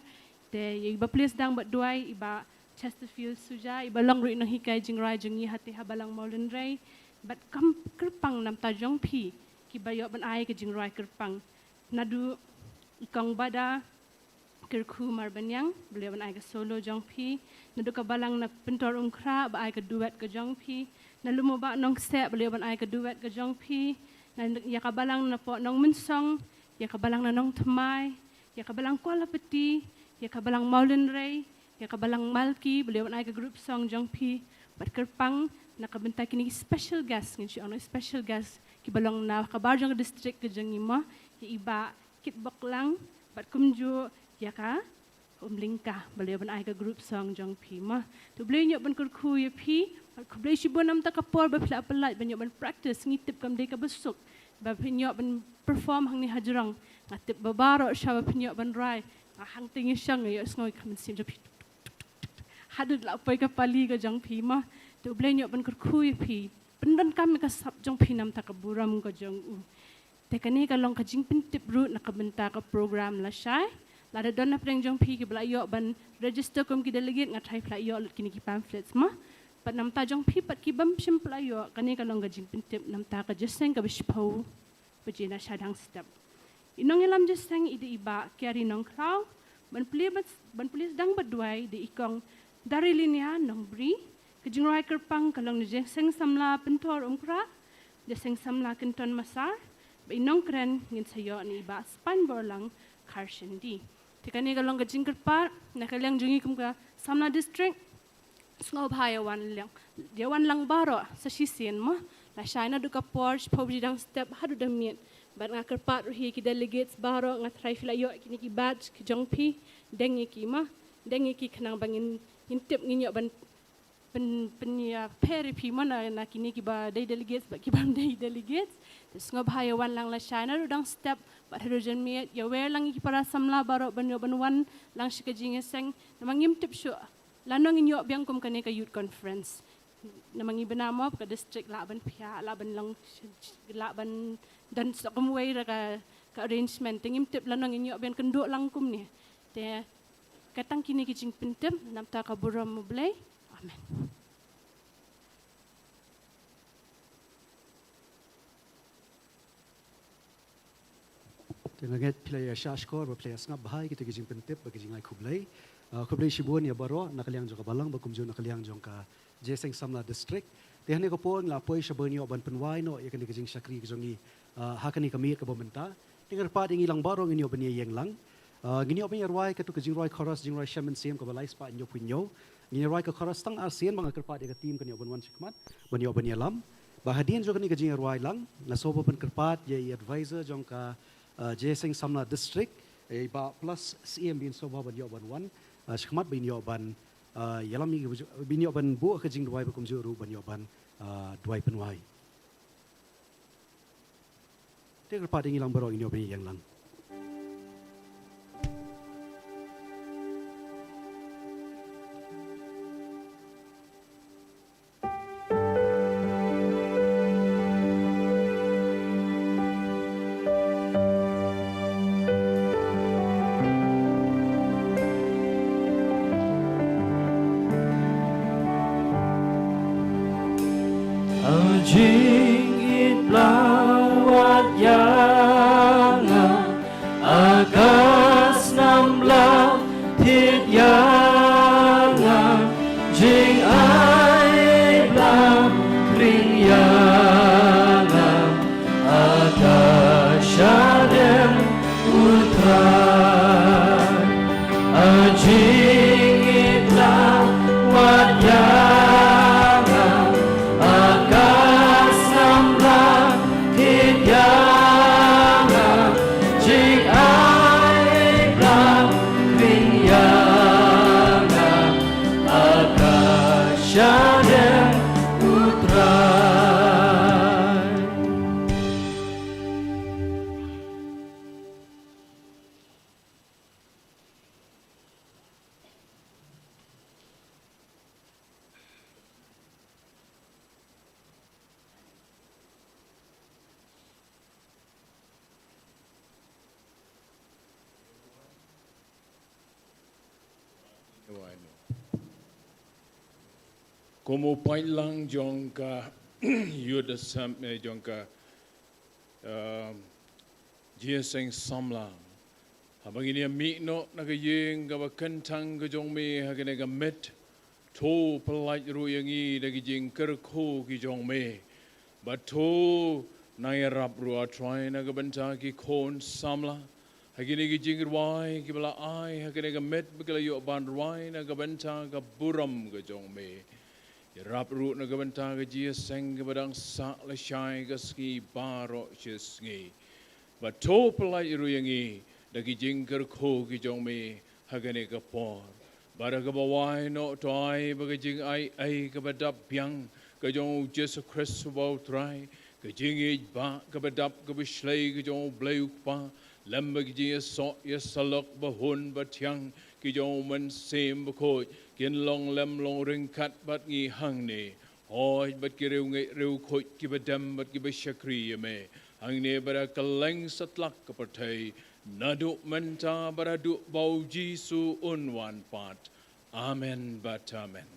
te iba please dang bat duai iba Chesterfield suja iba long ru nang hikay Jingrwai jengi hati habalang Moulin Ray bat kam kerpang nam ta jong pi ki bayo ban ai ke Jingrwai kerpang nadu ikong bada kerku marbanyang beliau ban ai ke solo jong pi nadu ka balang na pentor ungkra ba ai ke duet ke jong pi na Lummawbah-Nongkseh beliau ban ai ke duet ke jong pi na ya ka balang na po nong mensong ya kabalang nanong Tmai, ya kabalang Kuala Peti, ya kabalang Moulin Ray, ya kabalang Malki, beliau ay ka group song jong pi, bat kerpang nakabentay kini special guest, ngan siya special guest, kibalong na kabarjong district ke jang ima, ya iba kitbok lang, bat kumju ya ka umlingka, beliau ay ka group song jong pi ma, tu beliau nyo ban kurku ya pi, bat beliau si bonam ta kapor ba pila pelat, banyak ban practice ngitip kam day ka besok. Bapinyo ban perform hang ni hajrang ngatip babaro siya bapinyo ban rai hang tingi siya ngayon ngoy kaman sim japi hadud la pay ka pali ka jang pi ma tu blenyo ban kurkuy pi pendan kami ka sap jang pi nam ta ka buram ka jang te kani ka long ka jing pintip root nakabenta ka program la siya la da don na preng jang pi ki blayo ban register kom ki delegate nga try playo lut kini ki pamphlets ma pat nam ta jong pi pat ki bam sim playo kani ka long ka jing pintip nam ta ka jeseng ka bispau pajina syadang step inong ilam jeseng ide iba kari nong kraw ban pulis dang baduai de ikong dari linia nombri ke Jingrwai kerpang kalong ni jeseng samla pentor umkra jeseng samla kenton masar inong kren ngin sayo ni ba span borlang karshendi tikani kalong ke jingkerpat nakalyang jungi kumka samla district sngob hayawan lang dewan lang baro sa sisien mo la shaina duka porch pobri dang step hadu damit bat nga kerpat ruhi ki delegates baro nga try filayo kini ki badge ki jongpi dengi ki ma dengi ki kanang bangin intip nginyo ban penya peri pi mana na kini ki ba dei delegates ba ki ban dei delegates sngob hayawan lang la shaina dang step bat hadu janmiet ya wer lang ki para samla baro banyo banwan lang shikajing seng namang imtip shu lanong inyo biang kum kane ka youth conference namang ibanamo ka district laban pia laban lang laban dan sa kumway ra ka arrangement tingim tip lanong inyo biang kendo lang kum ni te katang kini kijing pintem namta ka buram mo blay amen. Tengah pilih syashkor berpilih sengap bahai kita kijing pentip bagi jingai kublai. Kublai Shibun ya baro nakaliang jong ka balang bakumjo nakaliang jong ka Jeseng Samla district. Tehani ko pon la poi shabani oban penwai no ya kani kijing syakri kijongi hakani kami ka bomenta. Tingar pa dingi lang baro nginyo bani yang lang. Nginyo bani rwai ka tu kijing rwai khoras jingrwai shaman sem ka balai spa nyo punyo. Nginyo rwai ka khoras tang ASEAN bang kerpa de ka team kani oban wan chikmat bani oban yalam. Bahadian jo kani kijing rwai lang na sobo ban kerpat ya advisor jong ka Jeseng Samla district ba plus CM bin sobo ban yo ban wan Shikmat bin yoban yalam ni bin yoban bu ke Jingrwai bakum juru ban yoban duai penwai. Tegar pada ngilang baro ini yoban yang lang. Jing it lawat yang agas namla tit yang jing ai blam kring yang agas shadem utrai jing it lawat yang Como pai lang jongka yuda sam jongka Jeseng Samla. Habang ini mi no nagayeng ka kantang ka jong me hagane ka met to pelaj ru yang i dagi jing kerko ki jong me. But to nairap ru a try na ka banta ki kon Samla. Hagini ki Jingrwai ki bala ai hagane ka met bigala yo ban rwai na ka banta ka buram ka jong me. Rap root na gabanta ka Jeseng ka badang sa la shai ka ski baro shisngi. But to pelaj ru yang i dagi jingker ko ki jong me hagane ka por. Bara ka bawai no to ai baga jing ai ka badap yang ka jong Jesus Christ bao try ka jing ej ba ka badap ka bislay ka jong bleuk pa lamba ki jing so ya salok bahun batyang ki jong man sem bakoj kin long lem long ring kat bat ngi hang ne oi bat ki reu ngai reu khoj ki badam bat ki bashakri me hang ne bara kaleng satlak ka pathai nadu menta bara du bau jisu unwan pat amen but amen.